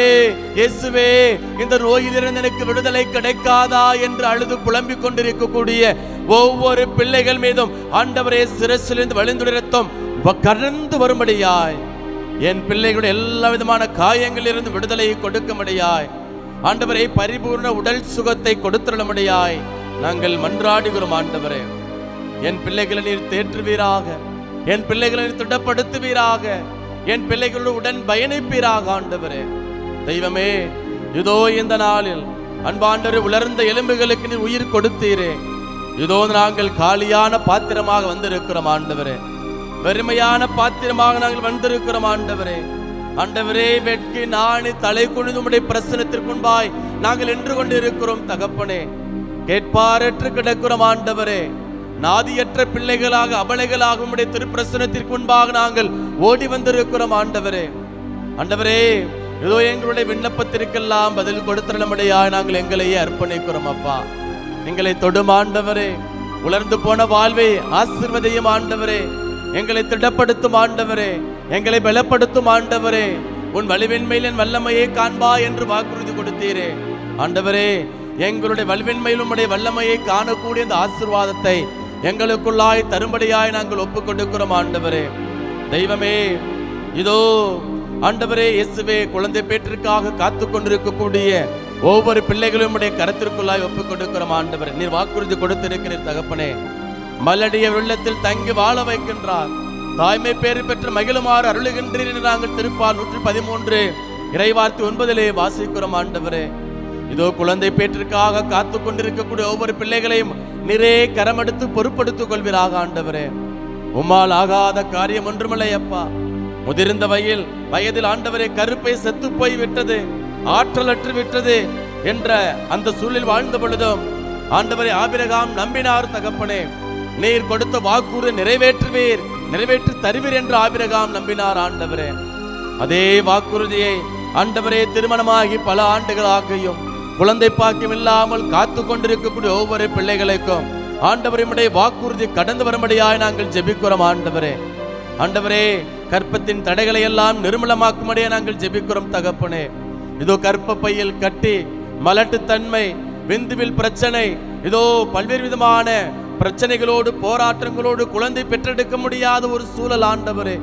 இயேசுவே, இந்த நோயிலிருந்து எனக்கு விடுதலை கிடைக்காதா என்று அழுது புலம்பிக் கொண்டிருக்கக்கூடிய ஒவ்வொரு பிள்ளைகள் மீதும் ஆண்டவரே சிரசிலிருந்து வழிந்துள்ள இரத்தம் கடந்து வரும்படியாய், என் பிள்ளைகளுடைய எல்லா விதமான காயங்களிலிருந்து விடுதலையை கொடுக்கும்படியாய் ஆண்டவரே, பரிபூர்ண உடல் சுகத்தை கொடுத்துள்ளபடியாய் நாங்கள் மன்றாடுகிறோம் ஆண்டவரே. என் பிள்ளைகளை நீர் தேற்றுவீராக, என் பிள்ளைகளை திடப்படுத்துவீராக, என் பிள்ளைகளோடு உடன் பயணிப்பீராக ஆண்டவரே. தெய்வமே, இதோ இந்த நாளில் அன்பாண்டவரே, உலர்ந்த எலும்புகளுக்கு நீர் உயிர் கொடுத்தீரே. இதோ நாங்கள் காலியான பாத்திரமாக வந்திருக்கிறோம் ஆண்டவரே, வெறுமையான பாத்திரமாக நாங்கள் வந்திருக்கிறோம் ஆண்டவரே. ஆண்டவரே, வெட்கி நாணி தலை குனிந்து உம்முடைய பிரசன்னத்திற்கு முன்பாய் நாங்கள் நின்று கொண்டு இருக்கிறோம் தகப்பனே. கேட்பாரற்று கிடக்கிறோம் ஆண்டவரே, நாதியற்ற பிள்ளைகளாக அபலைகளாக உம்முடைய திருப்பிரசன்னத்திற்கு முன்பாக நாங்கள் ஓடி வந்திருக்கிறோம் ஆண்டவரே. ஆண்டவரே, இதோ எங்களுடைய விண்ணப்பத்திற்கெல்லாம் பதில் கொடுத்துள்ளபடியாய் நாங்கள் எங்களையே அர்ப்பணிக்கிறோம் அப்பா. எங்களை தொடும் ஆண்டவரே, உலர்ந்து போன வாழ்வை ஆசீர்வதியும் ஆண்டவரே, எங்களை திடப்படுத்தும் ஆண்டவரே, எங்களை பலப்படுத்தும் ஆண்டவரே. உன் வலிவின்மையில் என் வல்லமையை காண்பா என்று வாக்குறுதி கொடுத்தீரே ஆண்டவரே. எங்களுடைய வலிவின்மையில் உம்முடைய வல்லமையை காணக்கூடிய இந்த ஆசீர்வாதத்தை எங்களுக்குள்ளாய் தரும்படியாய் நாங்கள் ஒப்புக் கொடுக்கிறோம் ஆண்டவரே. தெய்வமே, இதோ ஆண்டவரே இயேசுவே, குழந்தை பேற்றிற்காக காத்து கொண்டிருக்கக்கூடிய ஒவ்வொரு பிள்ளைகளும் உடைய கரத்திற்குள்ளாய் ஒப்புக் கொடுக்கிறோம் ஆண்டவரே. நீர் வாக்குறுதி கொடுத்திருக்கிறீர் தகப்பனே. மலடிய வெள்ளத்தில் தங்கி வாழ வைக்கின்றார், தாய்மை பேறு பெற்று மகிழுமாறு அருளுகின்றீர் என்று நாங்கள் திருப்பால் 113 இறைவார்த்தை 9 வாசிக்கிறோம் ஆண்டவரே. இதோ குழந்தை பேற்றிற்காக காத்து கொண்டிருக்கக்கூடிய ஒவ்வொரு பிள்ளைகளையும் நிறைய கரமெடுத்து பொறுப்படுத்திக் கொள்வீராக ஆண்டவரே. உம்மால் ஆகாத காரியம் ஒன்றுமில்லை அப்பா. முதிர்ந்த வயதில் ஆண்டவரே கருப்பை செத்து போய் விட்டது, ஆற்றலற்று விட்டது என்ற அந்த சூழலில் வாழ்ந்த பொழுதும் ஆண்டவரே ஆபிரகாம் நம்பினார் தகப்பனே. நீர் கொடுத்த வாக்குறுதி நிறைவேற்றி தருவீர் என்று ஆபிரகாம் நம்பினார் ஆண்டவரே. அதே வாக்குறுதியை ஆண்டவரே திருமணமாகி பல ஆண்டுகளாகியும் குழந்தை பாக்கியம் இல்லாமல் காத்து கொண்டிருக்கக்கூடிய ஒவ்வொரு பிள்ளைகளுக்கும் ஆண்டவரே வாக்குறுதி கடந்து வரும்படியாய் நாங்கள் ஜெபிக்கிறோம் ஆண்டவரே. ஆண்டவரே, கற்பத்தின் தடைகளை எல்லாம் நிர்மலமாக்கும்படியே நாங்கள் ஜெபிக்கிறோம் தகப்பனே. இதோ கற்ப பையில் கட்டி, மலட்டுத்தன்மை, விந்துவில் பிரச்சனை, இதோ பல்வேறு விதமான பிரச்சனைகளோடு போராட்டங்களோடு குழந்தை பெற்றெடுக்க முடியாத ஒரு சூழல் ஆண்டவரே.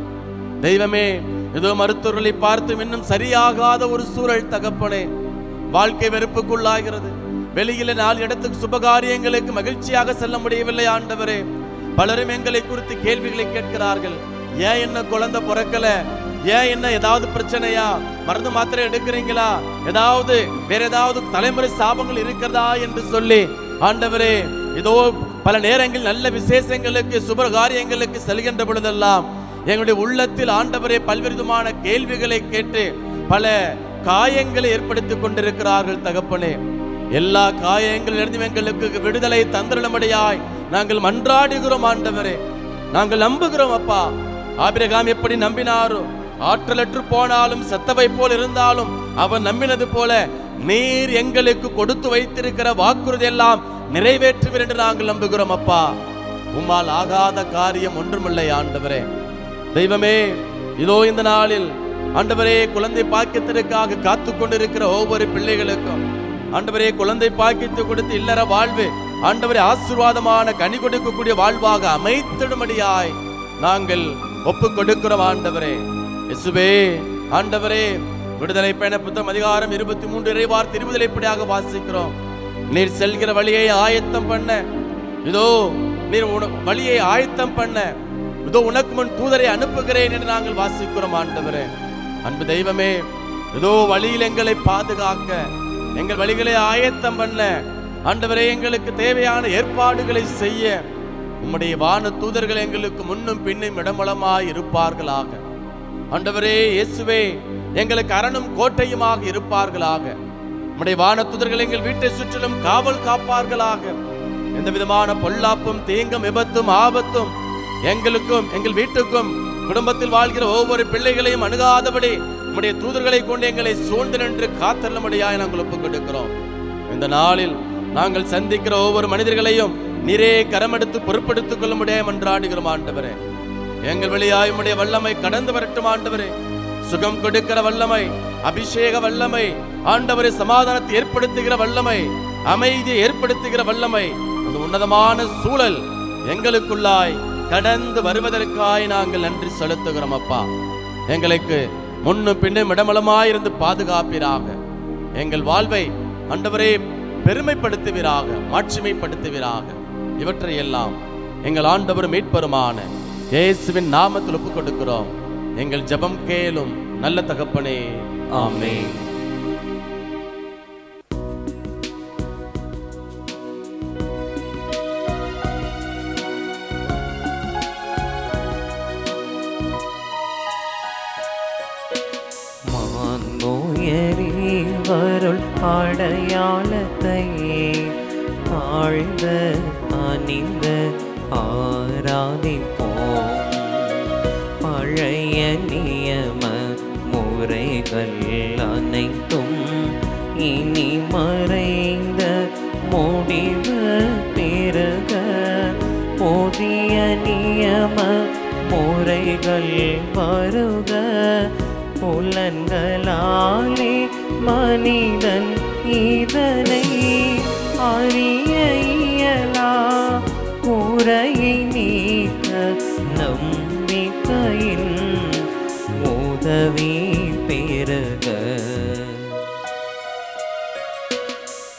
தெய்வமே, இதோ மருத்துவர்களை பார்த்து இன்னும் சரியாகாத ஒரு சூழல் தகப்பனே. வாழ்க்கை வெறுப்புக்குள்ளாகிறது. வெளியில 4 இடத்துக்கு சுபகாரியங்களுக்கு மகிழ்ச்சியாக செல்ல முடியவில்லை ஆண்டவரே. பலரும் எங்களை குறித்து கேள்விகளை கேட்கிறார்கள். ஏன் என்ன குழந்தை பிறக்கல? ஏன் என்ன ஏதாவது பிரச்சனையா? மருந்து மாத்திரை எடுக்கிறீங்களா? ஏதாவது வேற ஏதாவது தலைமுறை சாபங்கள் இருக்கிறதா என்று சொல்லி ஆண்டவரே, இதோ பல நேரங்கள் நல்ல விசேஷங்களுக்கு சுபகாரியங்களுக்கு செல்கின்ற பொழுதெல்லாம் எங்களுடைய உள்ளத்தில் ஆண்டவரே பல்வேறு விதமான கேள்விகளை கேட்டு பல காயங்களை ஏற்படுத்திக் கொண்டிருக்கிறார்கள் தகப்பனே. எல்லா காயங்களிலிருந்து எங்களுக்கு விடுதலை தந்திரமடையாய் நாங்கள் மன்றாடுகிறோம் ஆண்டவரே. நாங்கள் நம்புகிறோம் அப்பா. ஆபிரகாம் எப்படி நம்பினாரோ, ஆற்றலற்று போனாலும் செத்தவை போல் இருந்தாலும் அவன் நம்பினது போல நீர் எங்களுக்கு கொடுத்து வைத்திருக்கிற வாக்குறுதி எல்லாம் நிறைவேற்றுவீர் என்று நாங்கள் நம்புகிறோம் அப்பா. உம்மால் ஆகாத காரியம் ஒன்றுமில்லை ஆண்டவரே. தெய்வமே, இதோ இந்த நாளில் ஆண்டவரே குழந்தை பாக்கியத்திற்காக காத்து கொண்டிருக்கிற ஒவ்வொரு பிள்ளைகளுக்கும் ஆண்டவரே குழந்தை பாக்கியத்தை கொடுத்து இல்லற வாழ்வு ஆண்டவரே ஆசீர்வாதமான கனி கொடுக்கக்கூடிய வாழ்வாக அமைத்திடும்படியாய் நாங்கள் ஒப்பு கொடுக்கிறோம் ஆண்டவரே. இயேசுவே ஆண்டவரே, விடுதலை பயண புத்தகம் அதிகாரம் 23 இறைவார்த்தை 20 இப்படியாக வாசிக்கிறோம். நீர் செல்கிற வழியை ஆயத்தம் பண்ண, இதோ நீர் வழியை ஆயத்தம் பண்ண, இதோ உனக்கு முன் தூதரை அனுப்புகிறேன் என்று நாங்கள் வாசிக்கிறோம் ஆண்டவரே. அன்பு தெய்வமே, இதோ வழியில் எங்களை பாதுகாக்க, எங்கள் வழிகளை ஆயத்தம் பண்ண ஆண்டவரே, எங்களுக்கு தேவையான ஏற்பாடுகளை செய்ய உம்முடைய வான தூதர்கள் எங்களுக்கு முன்னும் பின்னும் இடமளமாய் இருப்பார்களாக. ஆண்டவரே இயேசுவே, எங்களுக்கு அரணும் கோட்டையுமாக இருப்பார்களாக. உம்முடைய வான தூதர்கள் எங்கள் வீட்டை சுற்றிலும் காவல் காப்பார்களாக. எந்த விதமான பொல்லாப்பும் தீங்கும் விபத்தும் ஆபத்தும் எங்களுக்கும் எங்கள் வீட்டுக்கும் குடும்பத்தில் வாழ்கிற ஒவ்வொரு பிள்ளைகளையும் அணுகாதபடி உம்முடைய தூதர்களை கொண்டு எங்களை சூழ்ந்து நின்று காத்தருளும்படியாய் நாங்கள் ஒப்புக் கொடுக்கிறோம். இந்த நாளில் நாங்கள் சந்திக்கிற ஒவ்வொரு மனிதர்களையும் நீரே கரமெடுத்து பொறுப்படுத்திக் கொள்ள முடியாது மன்றாடுகிறோம் ஆண்டவரே. எங்கள் வழியாய் உம்முடைய வல்லமை கடந்து வரட்டும் ஆண்டவரே. சுகம் கொடுக்கிற வல்லமை, அபிஷேக வல்லமை ஆண்டவரே, சமாதானத்தை ஏற்படுத்துகிற வல்லமை, அமைதியை ஏற்படுத்துகிற வல்லமை, அந்த உன்னதமான சூழல் எங்களுக்குள்ளாய் கடந்து வருவதற்காய் நாங்கள் நன்றி செலுத்துகிறோம் அப்பா. எங்களுக்கு முன்னும் பின்னும் இடமளமாயிருந்து பாதுகாப்பீராக. எங்கள் வாழ்வை ஆண்டவரே பெருமைப்படுத்துவீராக, மாட்சிமைப்படுத்துவீராக. இவற்றை எல்லாம் எங்கள் ஆண்டவர் மீட்பருமான இயேசுவின் நாமத்தில் ஒப்புக் கொடுக்கிறோம். எங்கள் ஜெபம் கேளும் நல்ல தகப்பனே, ஆமென். வருள் அடையாளத்தை ஆழ்ந்த அணிந்த ஆராதிப்போம். பழைய நியம முறைகள் அனைத்தும் இனி மறைந்த முடிவு பெறுக. புதிய நியம முறைகள் வருக. புலன்களாலே மனிதன் இதனை அறிய இயலா. குறையை நீக்க நம்பிக்கையின் உதவி பெறுக.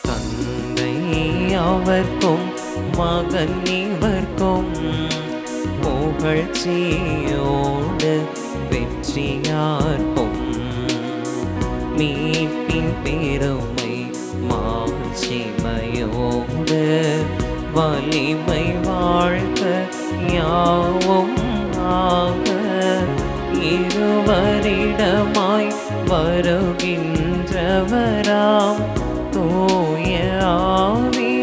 தந்தை அவர்க்கும் மகன் இவர்க்கும் புகழ்ச்சியோடு வெற்றியார்க்கும் மீட்பின் பெருமை மாட்சிமையோடு வலிமை வாழ்க யாவும் ஆக. இருவரிடமாய் வருகின்றவராம் தூய ஆவி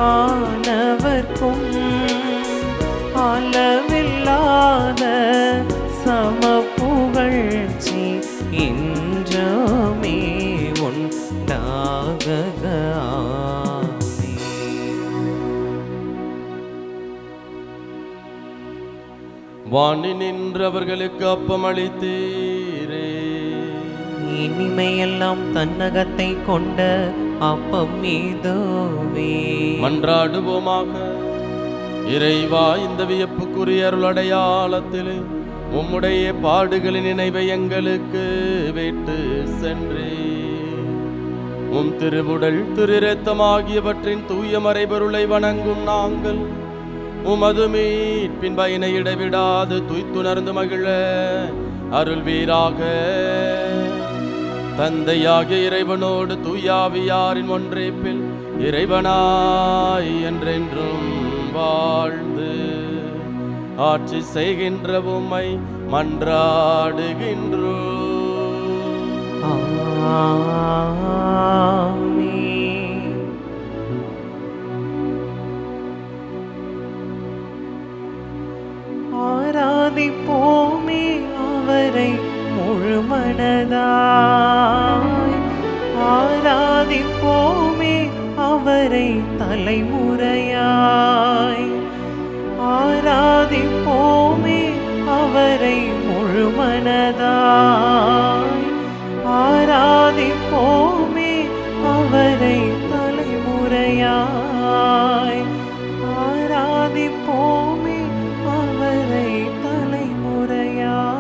ஆனவர்க்கும் அளவில்லாத சமப்புகழ்ச்சி இன்றுமே உண்டாக. வாணி நின்று அவர்களுக்கு அப்பம் அளித்தீரே. இனிமையெல்லாம் தன்னகத்தை கொண்ட அப்பம் மீதுவே. மன்றாடுவோமாக. இறைவா, இந்த வியப்புக்குரிய அருளடையாளத்தில் உம்முடைய பாடுகளின் நினைவை எங்களுக்கு விட்டு சென்றே. உம் திருவுடல் திருரத்தம் ஆகியவற்றின் தூய மறைபொருளை வணங்கும் நாங்கள் உமது மீட்பின் பயனை இடைவிடாது துய்த்துணர்ந்து மகிழ அருள்வீராக. தந்தையாகிய இறைவனோடு தூயாவியாரின் ஒன்றேப்பில் இறைவனாய் என்றென்றும் வாழ்ந்து ஆட்சி செய்கின்ற உம்மை மன்றாடுகின்றோம். ஆமென். ஆராதிப்போமே அவரை முழுமனதாய். ஆராதிப்போமே அவரை தலைமுறையாய். ஆராதிப்போமே அவரை முழுமனதாய். ஆராதிப்போமே அவரை தலைமுறையாய். ஆராதிப்போமே அவரை தலைமுறையாய்.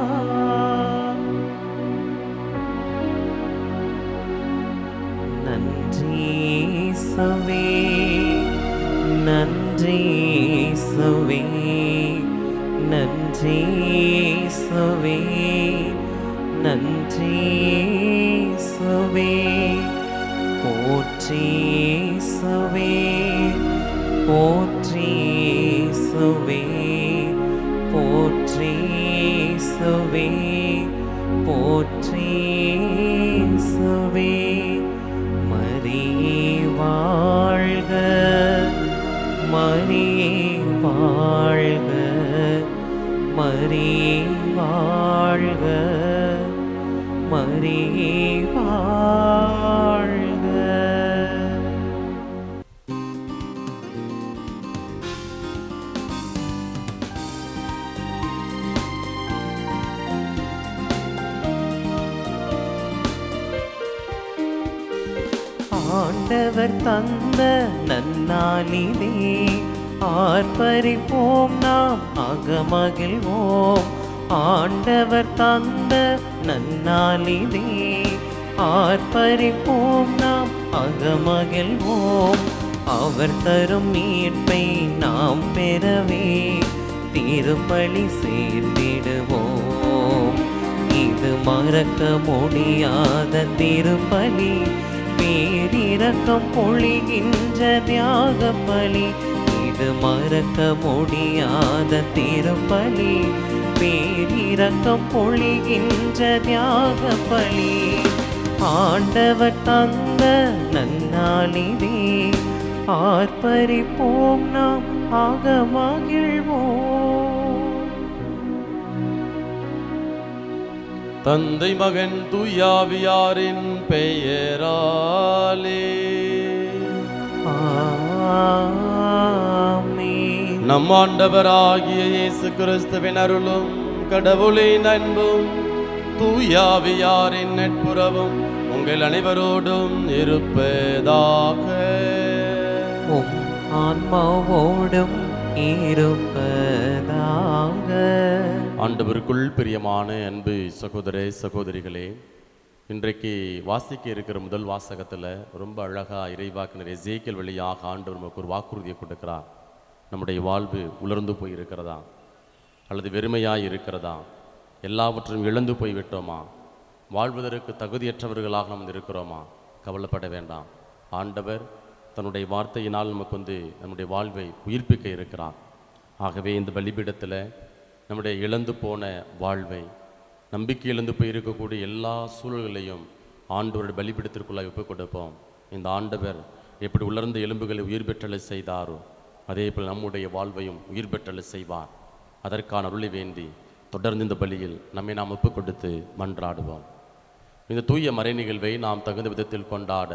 நன்றி இயேசுவே, நன்றி இயேசுவே, நன்றி இயேசுவே, நன்றி இயேசுவே. போற்றி இயேசுவே, போற்றி இயேசுவே, போற்றி இயேசுவே, போற்றி இயேசுவே. மரியே வாழ்க, மரியே வாழ்க, மரியே வாழ்க, மரியே வாழ்க. ஆண்டவர் தந்த நன்னாளிலே ஆர்ப்பரிப்போம் நாம் அகமகிழ்வோம். ஆண்டவர் தந்த நன்னாளிலே ஆர்ப்பரிப்போம் நாம் அகமகிழ்வோம். அவர் தரும் மீட்பை நாம் பெறவே திருப்பலி சேர்ந்திடுவோம். இது மறக்க முடியாத திருப்பலி, பேரிரக்கம் பொழிகின்ற தியாக பலி. இது மறக்க முடியாத திருப்பலி, பேரிரக்கம் பொழிகின்ற தியாக பலி. ஆண்டவர் தந்த நன்னாளிலே ஆர்ப்பரிப்போம் நாம் அகமகிழ்வோம். தந்தை மகன் தூயாவியாரின் பெயராலே ஆமென். நம் ஆண்டவராகிய இயேசு கிறிஸ்துவின் அருளும் கடவுளின் அன்பும் தூயாவியாரின் நட்புறவும் உங்கள் அனைவரோடும் இருப்பதாக. உம் ஆன்மாவோடும் இருப்பதாக. ஆண்டவருக்குள் பிரியமான அன்பு சகோதர சகோதரிகளே, இன்றைக்கு வாசிக்க இருக்கிற முதல் வாசகத்தில் ரொம்ப அழகாக இறைவாக்கினர் எசேக்கியேல் வழியாக ஆண்டவர் நமக்கு ஒரு வாக்குறுதியை கொடுக்கிறார். நம்முடைய வாழ்வு உலர்ந்து போய் இருக்கிறதா, அல்லது வெறுமையாக இருக்கிறதா, எல்லாவற்றையும் இழந்து போய் விட்டோமா, வாழ்வதற்கு தகுதியற்றவர்களாக நாம் இருக்கிறோமா? கவலைப்பட வேண்டாம். ஆண்டவர் தன்னுடைய வார்த்தையினால் நமக்கு நம்முடைய வாழ்வை உயிர்ப்பிக்க இருக்கிறார். ஆகவே இந்த பலிபீடத்தில் நம்முடைய இழந்து போன வாழ்வை, நம்பிக்கை இழந்து போய் இருக்கக்கூடிய எல்லா சூழல்களையும் ஆண்டவருடைய பலிபீடத்திற்குள்ளாக ஒப்புக் கொடுப்போம். இந்த ஆண்டவர் எப்படி உலர்ந்த எலும்புகளை உயிர் பெற்றலை செய்தாரோ அதே போல் நம்முடைய வாழ்வையும் உயிர் பெற்றலை செய்வார். அதற்கான அருளை வேண்டி தொடர்ந்து இந்த பலியில் நம்மை நாம் ஒப்புக் கொடுத்து மன்றாடுவோம். இந்த தூய மறை நிகழ்வை நாம் தகுந்த விதத்தில் கொண்டாட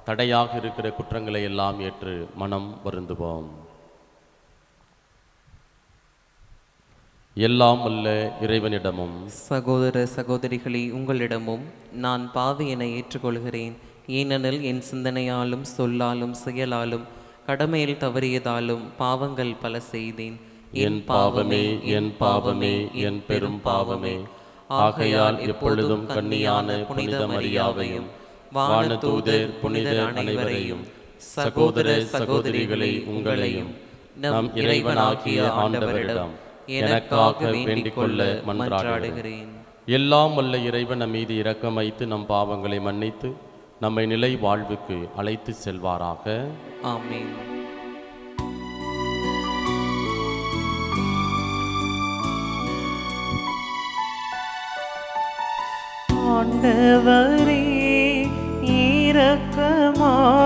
தடையாக இருக்கிற குற்றங்களை எல்லாம் ஏற்று மனம் வருந்துவோம். எல்லாம் அல்ல இறைவனிடமும் சகோதர சகோதரிகளே, உங்களிடமும் நான் பாவி என ஏற்றுக்கொள்கிறேன். ஏனெனில் என் சிந்தனையாலும் சொல்லாலும் செயலாலும் கடமையில் தவறியதாலும் பாவங்கள் பல செய்தேன். என் பாவமே, என் பாவமே, என் பெரும் பாவமே. ஆகையால் எப்பொழுதும் கன்னியான புனித மரியாவையும் வானதூதர் புனிதர் அனைவரையும் சகோதர சகோதரிகளை உங்களையும் நம் இறைவனாகிய ஆண்டவரிடம் எனக்காக வேண்டிக் கொள்ள மன்றாடுகிறேன். எல்லாம் வல்ல இறைவன் நம் மீது இரக்கம் வைத்து நம் பாவங்களை மன்னித்து நம்மை நிலை வாழ்வுக்கு அழைத்து செல்வாராக. ஆமென். ஆண்டவரே இரக்கமாயிரும்.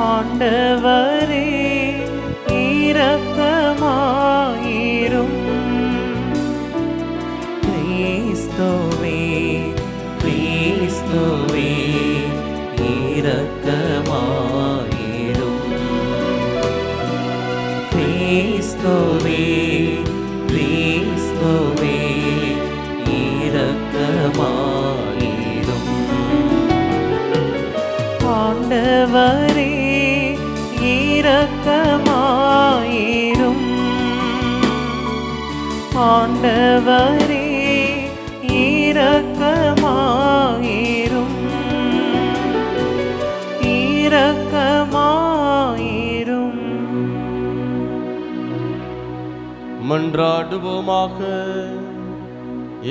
ஆண்டவரே இரக்கமாயிரும். கிறிஸ்துவே கிறிஸ்துவே இரக்கமாயிரும். கிறிஸ்துவே கிறிஸ்துவே இரக்கமாயிரும். ஆண்டவரே இரக்கமாயிரும். ஆண்டவரே இரக்கமாயிரும். இரக்கமாயிரும். மன்றாடுவோமாக.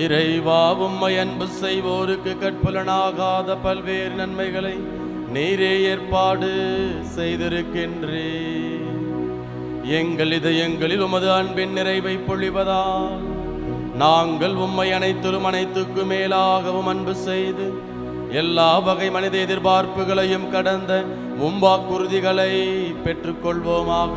இறைவா, உம்மை அன்பு செய்வோருக்கு கற்பலனாகாத பல்வேறு நன்மைகளை நீரே ஏற்பாடு செய்திருக்கின்றே. எங்கள் இதயங்களில் உமது அன்பின் நிறைவை பொழிவதால் நாங்கள் உம்மை அனைத்திலும் அனைத்துக்கு மேலாகவும் அன்பு செய்து எல்லா வகை மனித எதிர்பார்ப்புகளையும் கடந்த வாக்குறுதிகளை பெற்றுக்கொள்வோமாக.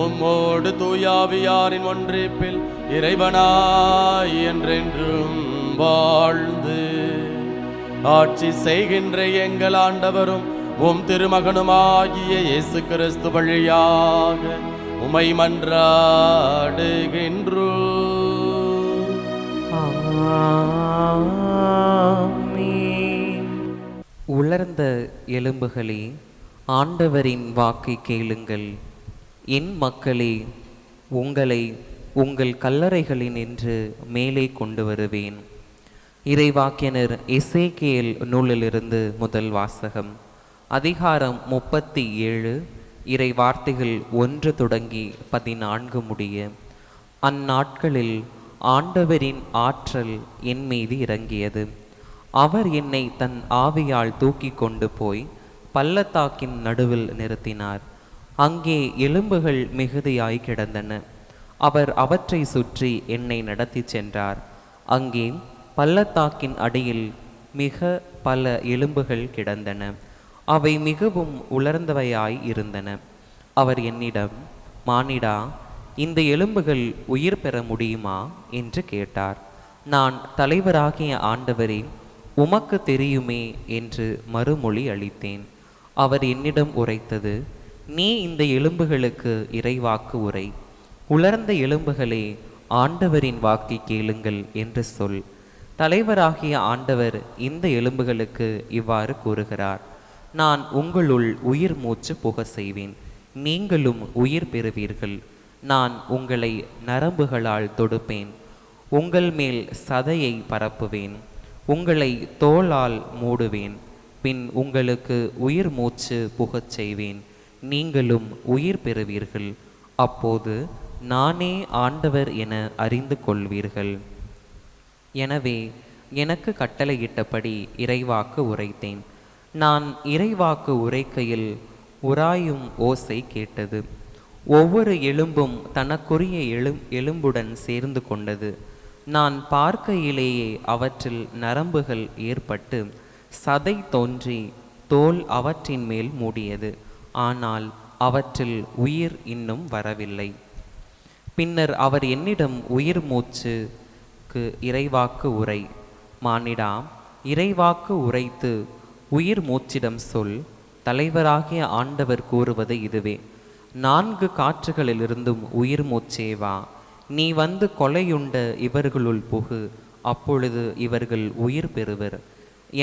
உம்மோடு தூயாவியாரின் ஒன்றிப்பில் இறைவனாய் என்றென்றும் வாழ்ந்து ஆட்சி செய்கின்ற எங்கள் ஆண்டவரும் உம் திருமகனுமாகிய இயேசு கிறிஸ்து வழியாக உமை மன்றாடுகின்றோம். ஆமென். உலர்ந்த எலும்புகளே, ஆண்டவரின் வாக்கை கேளுங்கள். என் மக்களே, உங்களை உங்கள் கல்லறைகளினின்று மேலே கொண்டு வருவேன். இறைவாக்கினர் எசேக்கியேல் நூலிலிருந்து முதல் வாசகம். அதிகாரம் 37, இறை வார்த்தைகள் 1 தொடங்கி 14 முடிய. அந்நாட்களில் ஆண்டவரின் ஆற்றல் என் மீது இறங்கியது. அவர் என்னை தன் ஆவியால் தூக்கி கொண்டு போய் பள்ளத்தாக்கின் நடுவில் நிறுத்தினார். அங்கே எலும்புகள் மிகுதியாய் கிடந்தன. அவர் அவற்றை சுற்றி என்னை நடத்தி சென்றார். அங்கே பள்ளத்தாக்கின் அடியில் மிக பல எலும்புகள் கிடந்தன. அவை மிகவும் உலர்ந்தவையாய் இருந்தன. அவர் என்னிடம், மானிடா, இந்த எலும்புகள் உயிர் பெற முடியுமா என்று கேட்டார். நான், தலைவராகிய ஆண்டவரே, உமக்கு தெரியுமே என்று மறுமொழி அளித்தேன். அவர் என்னிடம் உரைத்தது, நீ இந்த எலும்புகளுக்கு இறைவாக்கு உரை. உலர்ந்த எலும்புகளே, ஆண்டவரின் வாக்கை கேளுங்கள் என்று சொல். தலைவராகிய ஆண்டவர் இந்த எலும்புகளுக்கு இவ்வாறு கூறுகிறார், நான் உங்களுள் உயிர் மூச்சு புக செய்வேன், நீங்களும் உயிர் பெறுவீர்கள். நான் உங்களை நரம்புகளால் தொடுப்பேன், உங்கள் மேல் சதையை பரப்புவேன், உங்களை தோளால் மூடுவேன், பின் உங்களுக்கு உயிர் மூச்சு புகச் செய்வேன், நீங்களும் உயிர் பெறுவீர்கள். அப்போது நானே ஆண்டவர் என அறிந்து கொள்வீர்கள். எனவே எனக்கு கட்டளையிட்டபடி இறைவாக்கு உரைத்தேன். நான் இறைவாக்கு உரைக்கையில் உராயும் ஓசை கேட்டது. ஒவ்வொரு எலும்பும் தனக்குரிய எலும்புடன் சேர்ந்து கொண்டது. நான் பார்க்கையிலேயே அவற்றில் நரம்புகள் ஏற்பட்டு சதை தோன்றி தோல் அவற்றின் மேல் மூடியது. ஆனால் அவற்றில் உயிர் இன்னும் வரவில்லை. பின்னர் அவர் என்னிடம் உயிர் மூச்சுக்கு இறைவாக்கு உரை. மானிடா, இறைவாக்கு உரைத்து உயிர் மூச்சிடம் சொல். தலைவராகிய ஆண்டவர் கூறுவது இதுவே, 4 காற்றுகளிலிருந்தும் உயிர் மூச்சே வா, நீ வந்து கொலையுண்ட இவர்களுள் புகு, அப்பொழுது இவர்கள் உயிர் பெறுவர்.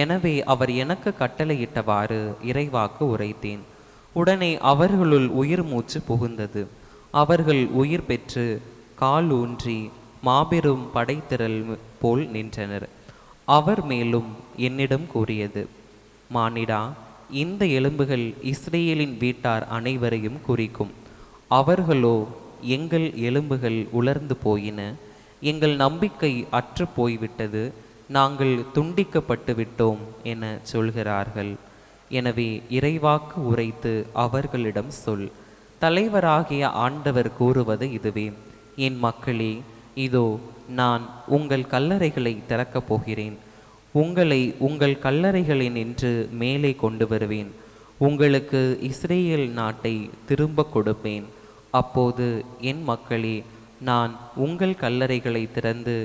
எனவே அவர் எனக்கு கட்டளையிட்டவாறு இறைவாக்கு உரைத்தேன். உடனே அவர்களுள் உயிர் மூச்சு புகுந்தது. அவர்கள் உயிர் பெற்று கால் ஊன்றி மாபெரும் படைத்திரள் போல் நின்றனர். அவர் மேலும் என்னிடம் கூறியது, மானிடா, இந்த எலும்புகள் இஸ்ரேலின் வீட்டார் அனைவரையும் குறிக்கும். அவர்களோ, எங்கள் எலும்புகள் உலர்ந்து போயின, எங்கள் நம்பிக்கை அற்று போய்விட்டது, நாங்கள் துண்டிக்கப்பட்டு விட்டோம் என சொல்கிறார்கள். எனவே இறைவாக்கு உரைத்து அவர்களிடம் சொல். தலைவராகிய ஆண்டவர் கூறுவது இதுவே, என் மக்களே, இதோ நான் உங்கள் கல்லறைகளை திறக்கப் போகிறேன். உங்களை உங்கள் கல்லறைகளினின்று மேலே கொண்டு வருவேன். உங்களுக்கு இஸ்ரேல் நாட்டை திரும்ப கொடுப்பேன். அப்போது என் மக்களே, நான் உங்கள் கல்லறைகளை திறந்து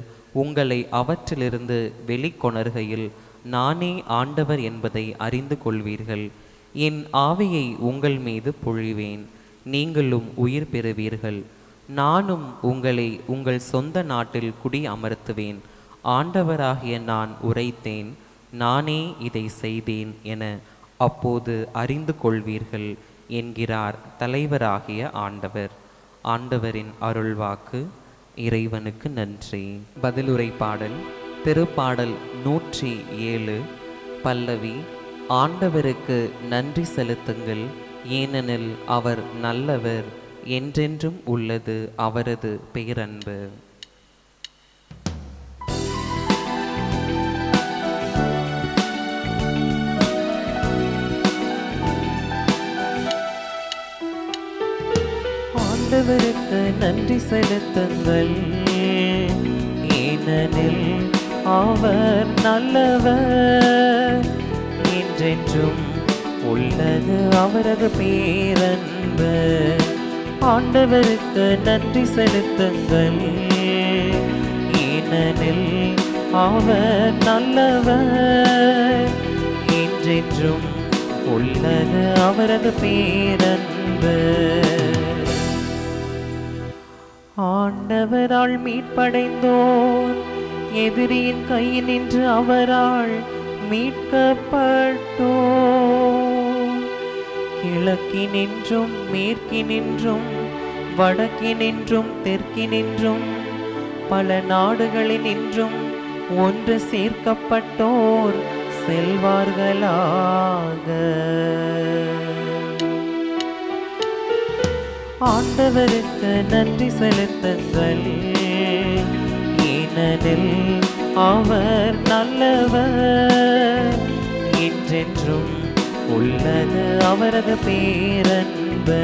உங்களை அவற்றிலிருந்து வெளிக்கொணர்கையில் நானே ஆண்டவர் என்பதை அறிந்து கொள்வீர்கள். என் ஆவியை உங்கள் மீது பொழிவேன், நீங்களும் உயிர் பெறுவீர்கள். நானும் உங்களை உங்கள் சொந்த நாட்டில் குடி அமர்த்துவேன். ஆண்டவராகிய நான் உரைத்தேன், நானே இதை செய்தேன் என அப்போது அறிந்து கொள்வீர்கள் என்கிறார் தலைவராகிய ஆண்டவர். ஆண்டவரின் அருள்வாக்கு. இறைவனுக்கு நன்றி. பதிலுரை பாடல். திருப்பாடல் 107. பல்லவி. ஆண்டவருக்கு நன்றி செலுத்துங்கள், ஏனெனில் அவர் நல்லவர், என்றென்றும் உள்ளது அவரது பேரன்பு. ஆண்டவருக்கு நன்றி செலுத்துங்கள், ஏனெனில் அவர் நல்லவர், என்றென்றும் உள்ளது அவரது பேரன்பு. ஆண்டவருக்கு நன்றி செலுத்துங்கள், ஏனெனில் அவர் நல்லவர், என்றென்றும் உள்ளது அவரது பேரன்பு. ஆண்டவரால் மீட்படைந்தோர் எதிரியின் கையினின்று அவரால் மீட்கப்பட்டோர். கிழக்கினின்றும் மேற்கினின்றும் வடக்கினின்றும் தெற்கினின்றும் பல நாடுகளினின்றும் ஒன்று சேர்க்கப்பட்டோர் செல்வார்களாக. ஆண்டவருக்கு நன்றி செலுத்துங்கள், ஏனெனில் அவர் நல்லவர், என்றென்றும் உள்ளது அவரது பேரன்பு.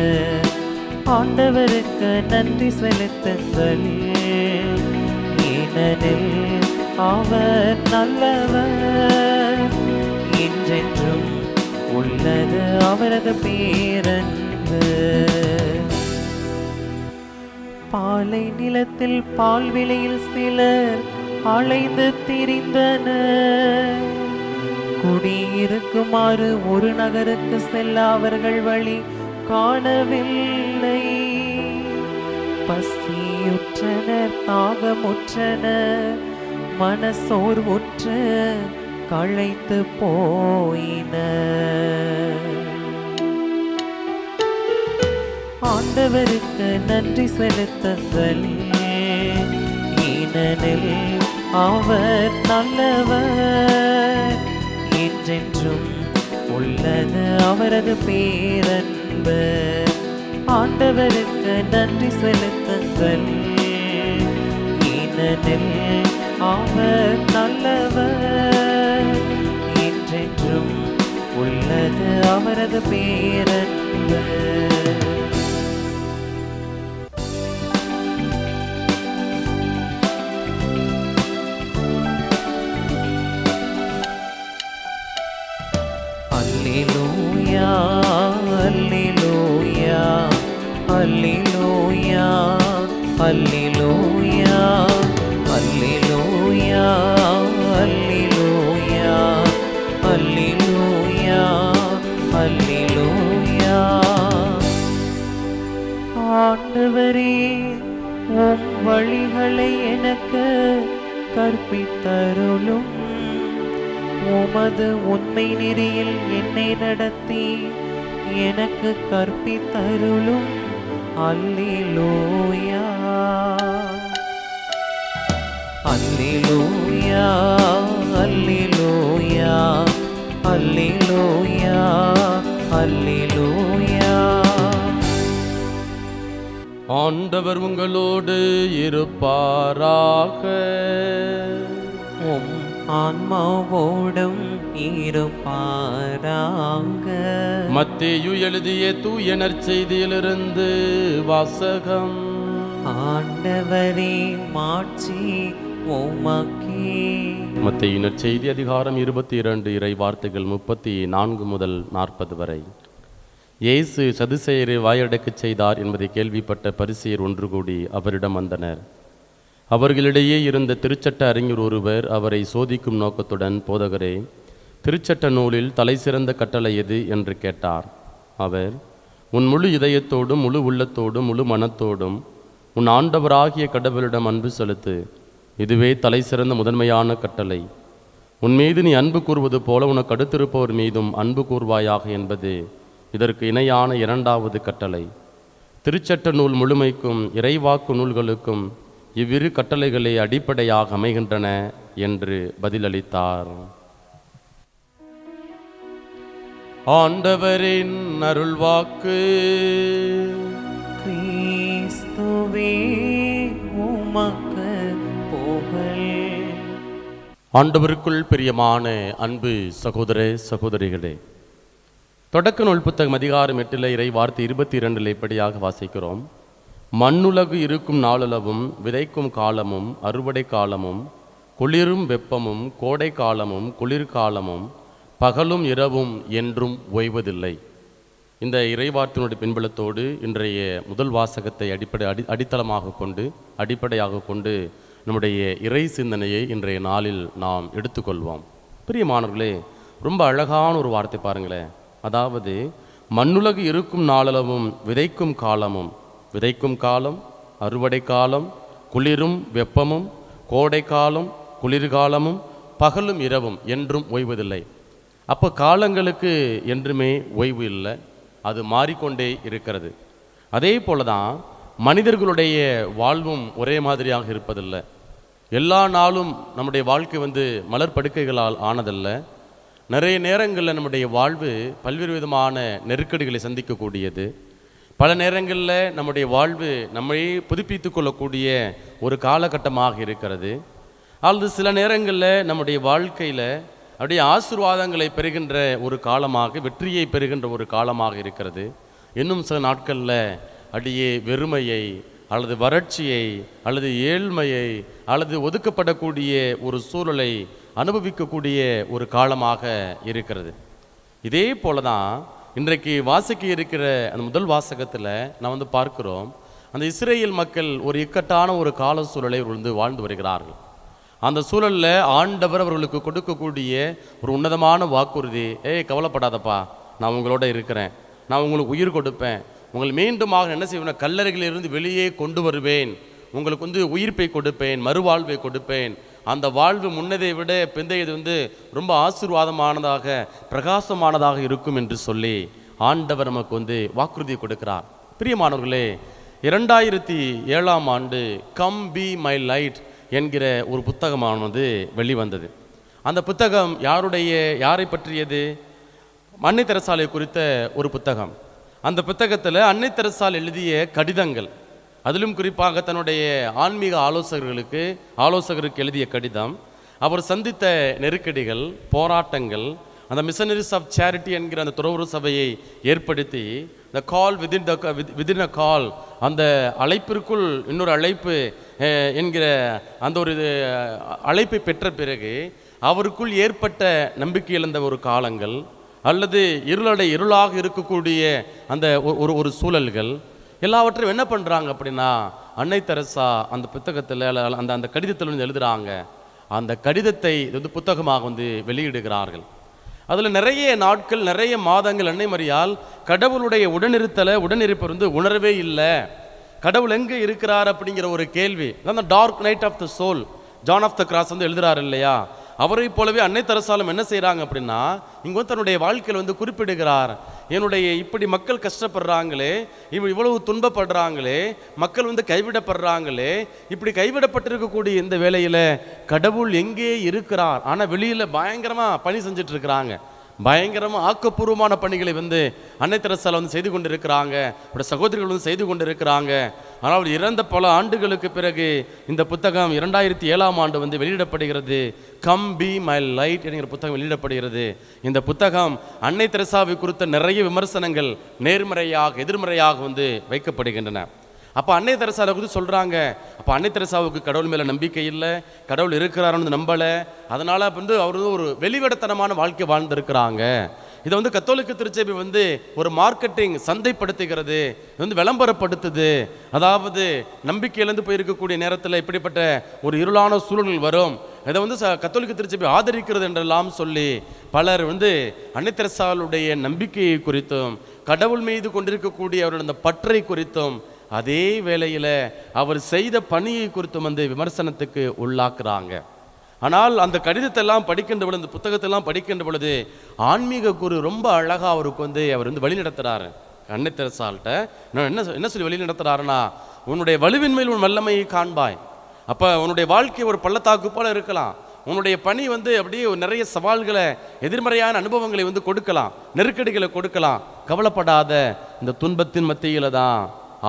ஆண்டவருக்கு நன்றி செலுத்துங்கள், ஏனெனில் அவர் நல்லவர், என்றென்றும் உள்ளது அவரது பேரன்பு. பாலை நிலத்தில் பால் விலையில் சிலர் அலைந்து திரிந்தனர். குடியிருக்குமாறு ஒரு நகருக்கு செல்ல அவர்கள் வழி காணவில்லை. பசியுற்றனர், தாகமுற்றனர், மனசோர்வுற்று களைத்து போயினர். ஆண்டவருக்கு நன்றி செலுத்துங்கள், ஏனெனில் அவர் நல்லவர், என்றென்றும் உள்ளது அவரது பேரன்பு. ஆண்டவருக்கு நன்றி செலுத்துங்கள், ஏனெனில் அவர் நல்லவர், என்றென்றும் உள்ளது அவரது பேரன்பு. அல்லேலூயா, அல்லேலூயா, அல்லேலூயா, அல்லேலூயா, அல்லேலூயா, அல்லேலூயா, அல்லேலூயா, அல்லேலூயா. ஆண்டவரே, உம் வழிகளை எனக்கு கற்பித்தருளும். உமது உண்மை நெறியில் என்னை நடத்தி எனக்கு கற்பித்தருளும். அல்லேலூயா, அல்லேலூயா, அல்லேலூயா, அல்லேலூயா, அல்லேலூயா. ஆண்டவர் உங்களோடு இருப்பாராக. உம் ஆன்மாவோடும் இருப்பாராக. மத்தேயு எழுதிய தூய நற்செய்தியிலிருந்து வாசகம். ஆண்டவரே, மாட்சி உமக்கே. மத்தேயு நற்செய்தி அதிகாரம் 22 இறை வார்த்தைகள் 34 முதல் 40 வரை. இயேசு சதுசேயரை வாயடக்கச் செய்தார் என்பதை கேள்விப்பட்ட பரிசேயர் ஒன்று கூடி அவரிடம் வந்தனர். அவர்களிடையே இருந்த திருச்சட்ட அறிஞர் ஒருவர் அவரை சோதிக்கும் நோக்கத்துடன், போதகரே, திருச்சட்ட நூலில் தலை சிறந்த கட்டளை எது என்று கேட்டார். அவர், உன் முழு இதயத்தோடும் முழு உள்ளத்தோடும் முழு மனத்தோடும் உன் ஆண்டவராகிய கடவுளிடம் அன்பு செலுத்து, இதுவே தலை சிறந்த முதன்மையான கட்டளை. உன் மீது நீ அன்பு கூறுவது போல உனக்கு அடுத்திருப்பவர் மீதும் அன்பு கூர்வாயாக என்பது இதற்கு இணையான இரண்டாவது கட்டளை. திருச்சட்ட நூல் முழுமைக்கும் இறைவாக்கு நூல்களுக்கும் இவ்விரு கட்டளைகளே அடிப்படையாக அமைகின்றன என்று பதிலளித்தார். ஆண்டவரின் அருள்வாக்கு. கிறிஸ்துவே, உமக்கு புகழ். ஆண்டவருக்குள் பிரியமான அன்பு சகோதர சகோதரிகளே, தொடக்க நூல் புத்தகம் அதிகாரம் 8 இறை வார்த்தை 22 இப்படியாக வாசிக்கிறோம். மண்ணுலகு இருக்கும் நாளளவும் விதைக்கும் காலமும் அறுவடை காலமும் குளிரும் வெப்பமும் கோடை காலமும் குளிர்காலமும் பகலும் இரவும் என்றும் ஓய்வதில்லை. இந்த இறைவார்த்தையினுடைய பின்புலத்தோடு இன்றைய முதல் வாசகத்தை அடிப்படையாக கொண்டு நம்முடைய இறை சிந்தனையை இன்றைய நாளில் நாம் எடுத்துக்கொள்வோம். பிரியமானவர்களே, ரொம்ப அழகான ஒரு வார்த்தை பாருங்களேன். அதாவது, மண்ணுலகு இருக்கும் நாளளவும் விதைக்கும் காலமும், விதைக்கும் காலம், அறுவடை காலம், குளிரும் வெப்பமும், கோடை காலம், குளிர்காலமும், பகலும் இரவும் என்றும் ஓய்வதில்லை. அப்போ காலங்களுக்கு என்றுமே ஓய்வு இல்லை, அது மாறிக்கொண்டே இருக்கிறது. அதே போல தான் மனிதர்களுடைய வாழ்வும் ஒரே மாதிரியாக இருப்பதில்லை. எல்லா நாளும் நம்முடைய வாழ்க்கை மலர் படுக்கைகளால் ஆனதல்ல. நிறைய நேரங்களில் நம்முடைய வாழ்வு பல்வேறு விதமான நெருக்கடிகளை சந்திக்கக்கூடியது. பல நேரங்களில் நம்முடைய வாழ்வு நம்மை புதுப்பித்து கொள்ளக்கூடிய ஒரு காலகட்டமாக இருக்கிறது. அல்லது சில நேரங்களில் நம்முடைய வாழ்க்கையில் அப்படியே ஆசீர்வாதங்களை பெறுகின்ற ஒரு காலமாக, வெற்றியை பெறுகின்ற ஒரு காலமாக இருக்கிறது. இன்னும் சில நாட்களில் அப்படியே வெறுமையை அல்லது வறட்சியை அல்லது ஏழ்மையை அல்லது ஒதுக்கப்படக்கூடிய ஒரு சூழலை அனுபவிக்கக்கூடிய ஒரு காலமாக இருக்கிறது. இதே போல தான் இன்றைக்கு வாசிக்க இருக்கிற அந்த முதல் வாசகத்தில் நான் பார்க்கிறோம், அந்த இஸ்ரேல் மக்கள் ஒரு இக்கட்டான ஒரு கால சூழலை வாழ்ந்து வருகிறார்கள். அந்த சூழலில் ஆண்டவர் அவர்களுக்கு கொடுக்கக்கூடிய ஒரு உன்னதமான வாக்குறுதி, கவலைப்படாதப்பா, நான் உங்களோட இருக்கிறேன், நான் உங்களுக்கு உயிர் கொடுப்பேன், உங்களை மீண்டுமாக என்ன செய்வேன், கல்லறைகளிலிருந்து வெளியே கொண்டு வருவேன், உங்களுக்கு உயிர்ப்பை கொடுப்பேன், மறுவாழ்வை கொடுப்பேன், அந்த வாழ்வு முன்னதை விட பிந்தையது ரொம்ப ஆசீர்வாதமானதாக பிரகாசமானதாக இருக்கும் என்று சொல்லி ஆண்டவர் நமக்கு வாக்குறுதி கொடுக்கிறார். பிரியமானவர்களே, 2007ஆம் ஆண்டு கம் பி மை லைட் என்கிற ஒரு புத்தகமானது வெளிவந்தது. அந்த புத்தகம் யாரை பற்றியது? அன்னை தெரசாலை குறித்த ஒரு புத்தகம். அந்த புத்தகத்தில் அன்னை தெரசால் எழுதிய கடிதங்கள், அதிலும் குறிப்பாக தன்னுடைய ஆன்மீக ஆலோசகருக்கு எழுதிய கடிதம், அவர் சந்தித்த நெருக்கடிகள், போராட்டங்கள், அந்த மிஷனரிஸ் ஆஃப் சேரிட்டி என்கிற அந்த துறவறு சபையை ஏற்படுத்தி த கால் விதின் அ கால், அந்த அழைப்பிற்குள் இன்னொரு அழைப்பு என்கிற அந்த ஒரு அழைப்பை பெற்ற பிறகு அவருக்குள் ஏற்பட்ட நம்பிக்கை இழந்த ஒரு காலங்கள், அல்லது இருளாக இருக்கக்கூடிய அந்த ஒரு சூழல்கள் எல்லாவற்றையும் என்ன பண்ணுறாங்க அப்படின்னா, அன்னை தெரசா அந்த புத்தகத்தில் அந்த கடிதத்தில் எழுதுகிறாங்க. அந்த கடிதத்தை புத்தகமாக வெளியிடுகிறார்கள். அதில் நிறைய நாட்கள், நிறைய மாதங்கள் அன்னை மரியாள் கடவுளுடைய உடனிருப்பு உணரவே இல்லை. கடவுள் எங்கே இருக்கிறார் அப்படிங்கிற ஒரு கேள்வி. அந்த dark night of the soul John of the Cross எழுதுறாரு இல்லையா? அவரை போலவே அன்னை தெரசாலும் என்ன செய்கிறாங்க அப்படின்னா, இங்கே தன்னுடைய வாழ்க்கையில் குறிப்பிடுகிறார், என்னுடைய இப்படி மக்கள் கஷ்டப்படுறாங்களே, இவ்வளவு துன்பப்படுறாங்களே, மக்கள் கைவிடப்படுறாங்களே, இப்படி கைவிடப்பட்டிருக்கக்கூடிய இந்த வேளையில் கடவுள் எங்கே இருக்கிறார்? ஆனால் வெளியில் பயங்கரமாக பணி செஞ்சுட்டு இருக்கிறாங்க, பயங்கரமாக ஆக்கப்பூர்வமான பணிகளை அன்னை தெரசால் செய்து கொண்டு இருக்கிறாங்க, அவருடைய சகோதரிகள் செய்து கொண்டு இருக்கிறாங்க. ஆனால் அவர் இறந்த பல ஆண்டுகளுக்கு பிறகு இந்த புத்தகம் 2007ஆம் ஆண்டு வெளியிடப்படுகிறது. கம் பி மை லைட் என்கிற புத்தகம் வெளியிடப்படுகிறது. இந்த புத்தகம் அன்னை தெரசாவை குறித்த நிறைய விமர்சனங்கள் நேர்மறையாக எதிர்மறையாக வைக்கப்படுகின்றன. அப்போ அன்னை தெரசாவை குறித்து சொல்கிறாங்க, அப்போ அன்னை தெரசாவுக்கு கடவுள் மேலே நம்பிக்கை இல்லை, கடவுள் இருக்கிறாருன்னு நம்பலை, அதனால் அவர் ஒரு வெளிவிடத்தனமான வாழ்க்கை வாழ்ந்திருக்கிறாங்க. இதை கத்தோலிக்க திருச்சபை ஒரு மார்க்கெட்டிங் சந்தைப்படுத்துகிறது, விளம்பரப்படுத்துது. அதாவது நம்பிக்கையிலேருந்து போயிருக்கக்கூடிய நேரத்தில் இப்படிப்பட்ட ஒரு இருளான சூழல்கள் வரும், இதை கத்தோலிக்க திருச்சபை ஆதரிக்கிறது என்றெல்லாம் சொல்லி பலர் அன்னை தெரசாவுடைய நம்பிக்கையை குறித்தும் கடவுள் மீது கொண்டிருக்கக்கூடிய அவருடைய அந்த பற்றை குறித்தும் அதே வேளையில் அவர் செய்த பணியை குறித்தும் விமர்சனத்துக்கு உள்ளாக்குறாங்க. ஆனால் அந்த கடிதத்தை எல்லாம் படிக்கின்ற பொழுது, அந்த புத்தகத்தெல்லாம் படிக்கின்ற பொழுது ஆன்மீக குரு ரொம்ப அழகாக அவருக்கு அவர் வழி நடத்துகிறாரு. அன்னை தெரசால்கிட்ட என்ன சொல்லி வழி நடத்துகிறாருன்னா, உன்னுடைய வலுவின்மையில் உன் வல்லமையை காண்பாய். அப்போ உன்னுடைய வாழ்க்கை ஒரு பள்ளத்தாக்கு போல இருக்கலாம், உன்னுடைய பணி அப்படியே நிறைய சவால்களை, எதிர்மறையான அனுபவங்களை கொடுக்கலாம், நெருக்கடிகளை கொடுக்கலாம். கவலைப்படாத, இந்த துன்பத்தின் மத்தியில தான்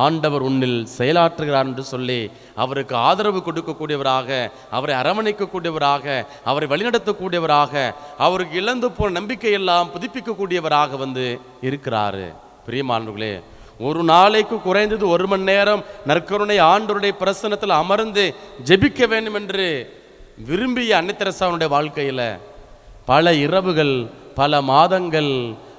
ஆண்டவர் உன்னில் செயலாற்றுகிறார் என்று சொல்லி அவருக்கு ஆதரவு கொடுக்கக்கூடியவராக, அவரை அரவணைக்கக்கூடியவராக, அவரை வழிநடத்தக்கூடியவராக, அவருக்கு இழந்து போன நம்பிக்கையெல்லாம் புதுப்பிக்கக்கூடியவராக இருக்கிறாரு. பிரியமானவர்களே, ஒரு நாளைக்கு குறைந்தது 1 மணி நேரம் நற்கருணை ஆண்டவருடைய பிரசன்னத்தில் அமர்ந்து ஜெபிக்க வேண்டும் என்று விரும்பிய அன்னை தெரசாவுடைய வாழ்க்கையில் பல இரவுகள், பல மாதங்கள்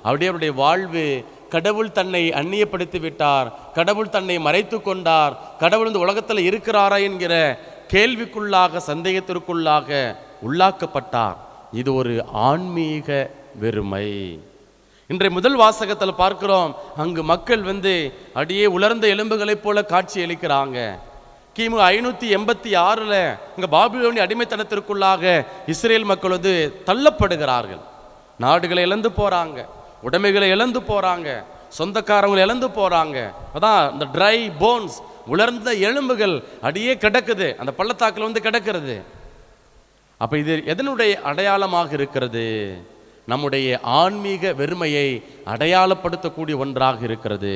அப்படியே அவருடைய வாழ்வு, கடவுள் தன்னை அந்நியப்படுத்தி விட்டார், கடவுள் தன்னை மறைத்து கொண்டார், கடவுள் இந்த உலகத்தில் இருக்கிறாரா என்கிற கேள்விக்குள்ளாக, சந்தேகத்திற்குள்ளாக உள்ளாக்கப்பட்டார். இது ஒரு ஆன்மீக வெறுமை. இன்றைய முதல் வாசகத்தில் பார்க்கிறோம், அங்கு மக்கள் அடியே உலர்ந்த எலும்புகளைப் போல காட்சி அளிக்கிறாங்க. கிமு 586 இங்கே பாபிலோனிய அடிமைத்தனத்திற்குள்ளாக இஸ்ரேல் மக்கள் தள்ளப்படுகிறார்கள். நாடுகளை இழந்து போகிறாங்க, உடைமைகளை இழந்து போகிறாங்க, சொந்தக்காரங்களை இழந்து போகிறாங்க. அதான் இந்த ட்ரை போன்ஸ், உலர்ந்த எலும்புகள் அடியே கிடக்குது, அந்த பள்ளத்தாக்கில் கிடக்கிறது. அப்போ இது எதனுடைய அடையாளமாக இருக்கிறது? நம்முடைய ஆன்மீக வெறுமையை அடையாளப்படுத்தக்கூடிய ஒன்றாக இருக்கிறது.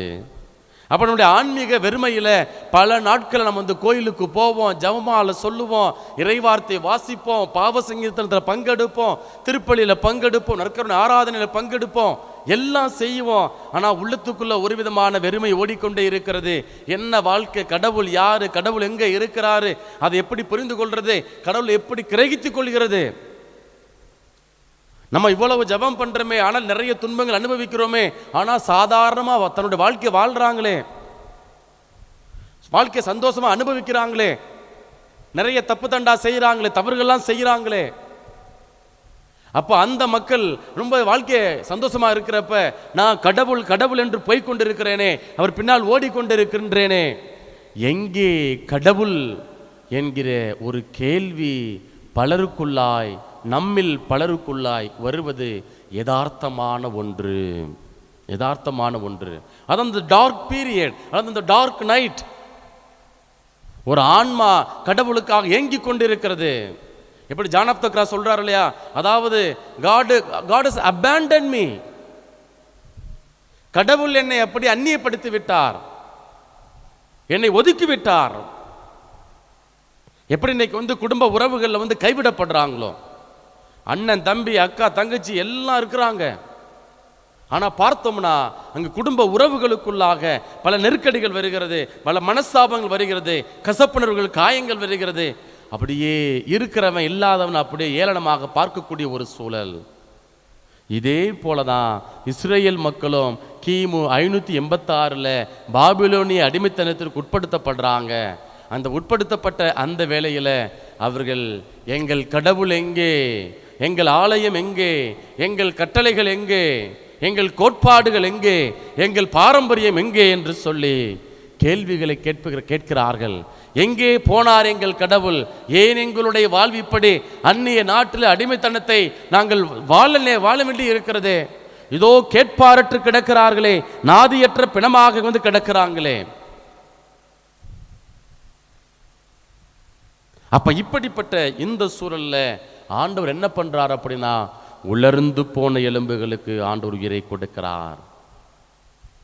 அப்போ நம்முடைய ஆன்மீக வெறுமையில் பல நாட்கள் நம்ம கோயிலுக்கு போவோம், ஜெபமாலை சொல்லுவோம், இறைவார்த்தை வாசிப்போம், பாவ சங்கீதத்தில் பங்கெடுப்போம், திருப்பலியில் பங்கெடுப்போம், நற்கருணை ஆராதனையில் பங்கெடுப்போம், எல்லாம் செய்வோம். ஆனால் உள்ளத்துக்குள்ள ஒரு விதமான வெறுமை ஓடிக்கொண்டே இருக்கிறது. என்ன வாழ்க்கை? கடவுள் யாரு? கடவுள் எங்கே இருக்கிறாரு? அதை எப்படி புரிந்து கொள்றது? கடவுள் எப்படி கிரகித்துக் கொள்கிறது? நம்ம இவ்வளவு ஜபம் பண்றோமே, ஆனால் நிறைய துன்பங்கள் அனுபவிக்கிறோமே, ஆனால் சாதாரணமாக தன்னுடைய வாழ்க்கையை வாழ்றாங்களே, வாழ்க்கையை சந்தோஷமா அனுபவிக்கிறாங்களே, நிறைய தப்பு தண்டா செய்யறாங்களே, தவறுகள்லாம் செய்யறாங்களே. அப்போ அந்த மக்கள் ரொம்ப வாழ்க்கையை சந்தோஷமா இருக்கிறப்ப, நான் கடவுள் கடவுள் என்று போய்கொண்டிருக்கிறேனே, அவர் பின்னால் ஓடிக்கொண்டிருக்கின்றேனே, எங்கே கடவுள் என்கிற ஒரு கேள்வி பலருக்குள்ளாய், நம்மில் பலருக்குள்ளாய் வருவது யதார்த்தமான ஒன்று, யதார்த்தமான ஒன்று. அது அந்த டார்க் பீரியட், அது அந்த டார்க் நைட். ஒரு ஆன்மா கடவுளுக்காக ஏங்கி கொண்டிருக்கிறது. எப்படி ஜான் ஆஃப் த கிராஸ் சொல்றாரு இல்லையா, அதாவது God has abandoned me, கடவுள் என்னை அப்படி அந்நியப்படுத்தி விட்டார், என்னை ஒதுக்கி விட்டார். எப்படி இன்னைக்கு குடும்ப உறவுகள்ல கைவிடப்படுறாங்களோ, அண்ணன் தம்பி அக்கா தங்கச்சி எல்லாம் இருக்கிறாங்க, ஆனா பார்த்தோம்னா அங்கு குடும்ப உறவுகளுக்குள்ளாக பல நெருக்கடிகள் வருகிறது, பல மனஸ்தாபங்கள் வருகிறது, கசப்புணர்வுகள், காயங்கள் வருகிறது. அப்படியே இருக்கிறவன் இல்லாதவன் அப்படியே ஏளனமாக பார்க்கக்கூடிய ஒரு சூழல். இதே போலதான் இஸ்ரேல் மக்களும் கிமு 586 பாபிலோனிய அடிமைத்தனத்திற்கு உட்படுத்தப்படுறாங்க. அந்த உட்படுத்தப்பட்ட அந்த வேளையில் அவர்கள் எங்கள் கடவுள் எங்கே, எங்கள் ஆலயம் எங்கே, எங்கள் கட்டளைகள் எங்கே, எங்கள் கோட்பாடுகள் எங்கே, எங்கள் பாரம்பரியம் எங்கே என்று சொல்லி கேள்விகளை கேட்கிறார்கள். எங்கே போனார் எங்கள் கடவுள்? ஏன் எங்களுடைய வாழ்வு இப்படி அந்நிய நாட்டில் அடிமைத்தனத்தை நாங்கள் வாழ வேண்டி இருக்கிறதே? இதோ கேட்பாரற்று கிடக்கிறார்களே, நாதியற்ற பிணமாக வந்து கிடக்கிறாங்களே. அப்ப இப்படிப்பட்ட இந்த சூழல்ல ஆண்டவர் என்ன பண்றார் அப்படின்னா, உலர்ந்து போன எலும்புகளுக்கு ஆண்டவர் உயிரை கொடுக்கிறார்.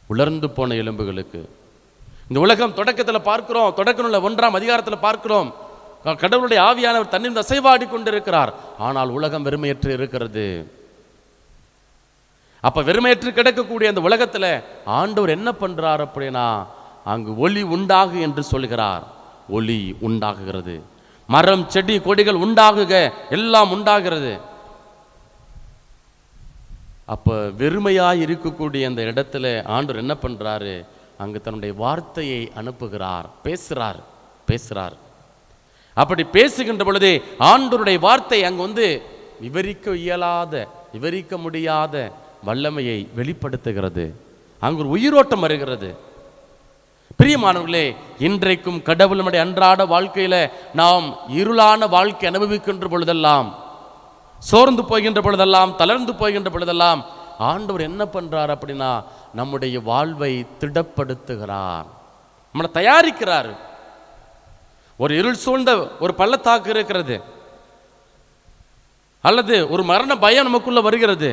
உலர்ந்து போன எலும்புகளுக்கு இந்த உலகம் தொடக்கத்தில் பார்க்கிறோம், தொடக்க நூல் 1ஆம் அதிகாரத்தில் பார்க்கிறோம், கடவுளுடைய ஆவியானவர் தன்னில் அசைவாடி கொண்டிருக்கிறார். ஆனால் உலகம் வெறுமையற்று இருக்கிறது. அப்ப வெறுமையற்று கிடக்கக்கூடிய அந்த உலகத்துல ஆண்டவர் என்ன பண்றார் அப்படின்னா, அங்கு ஒளி உண்டாகு என்று சொல்கிறார். ஒளி உண்டாகுகிறது. மரம் செடி கொடிகள் உண்டாகுக, எல்லாம் உண்டாகிறது. அப்ப வெறுமையாய் இருக்கக்கூடிய அந்த இடத்துல ஆண்டவர் என்ன பண்றாரு? அங்கு தன்னுடைய வார்த்தையை அனுப்புகிறார். பேசுறார். அப்படி பேசுகின்ற பொழுதே ஆண்டவருடைய வார்த்தை அங்கு வந்து விவரிக்க முடியாத வல்லமையை வெளிப்படுத்துகிறது. அங்கு ஒரு உயிரோட்டம் வருகிறது. பிரியமானவர்களே, இன்றைக்கும் கடவுள் நம்முடைய அன்றாட வாழ்க்கையில நாம் இருளான வாழ்க்கை அனுபவிக்கின்ற பொழுதெல்லாம், சோர்ந்து போகின்ற பொழுதெல்லாம், தளர்ந்து போகின்ற பொழுதெல்லாம் ஆண்டவர் என்ன பண்றார் அப்படின்னா, நம்முடைய வாழ்வை திடப்படுத்துகிறார், நம்மளை தயாரிக்கிறார். ஒரு இருள் சூழ்ந்த ஒரு பள்ளத்தாக்கு இருக்கிறது, அல்லது ஒரு மரண பயம் நமக்குள்ள வருகிறது,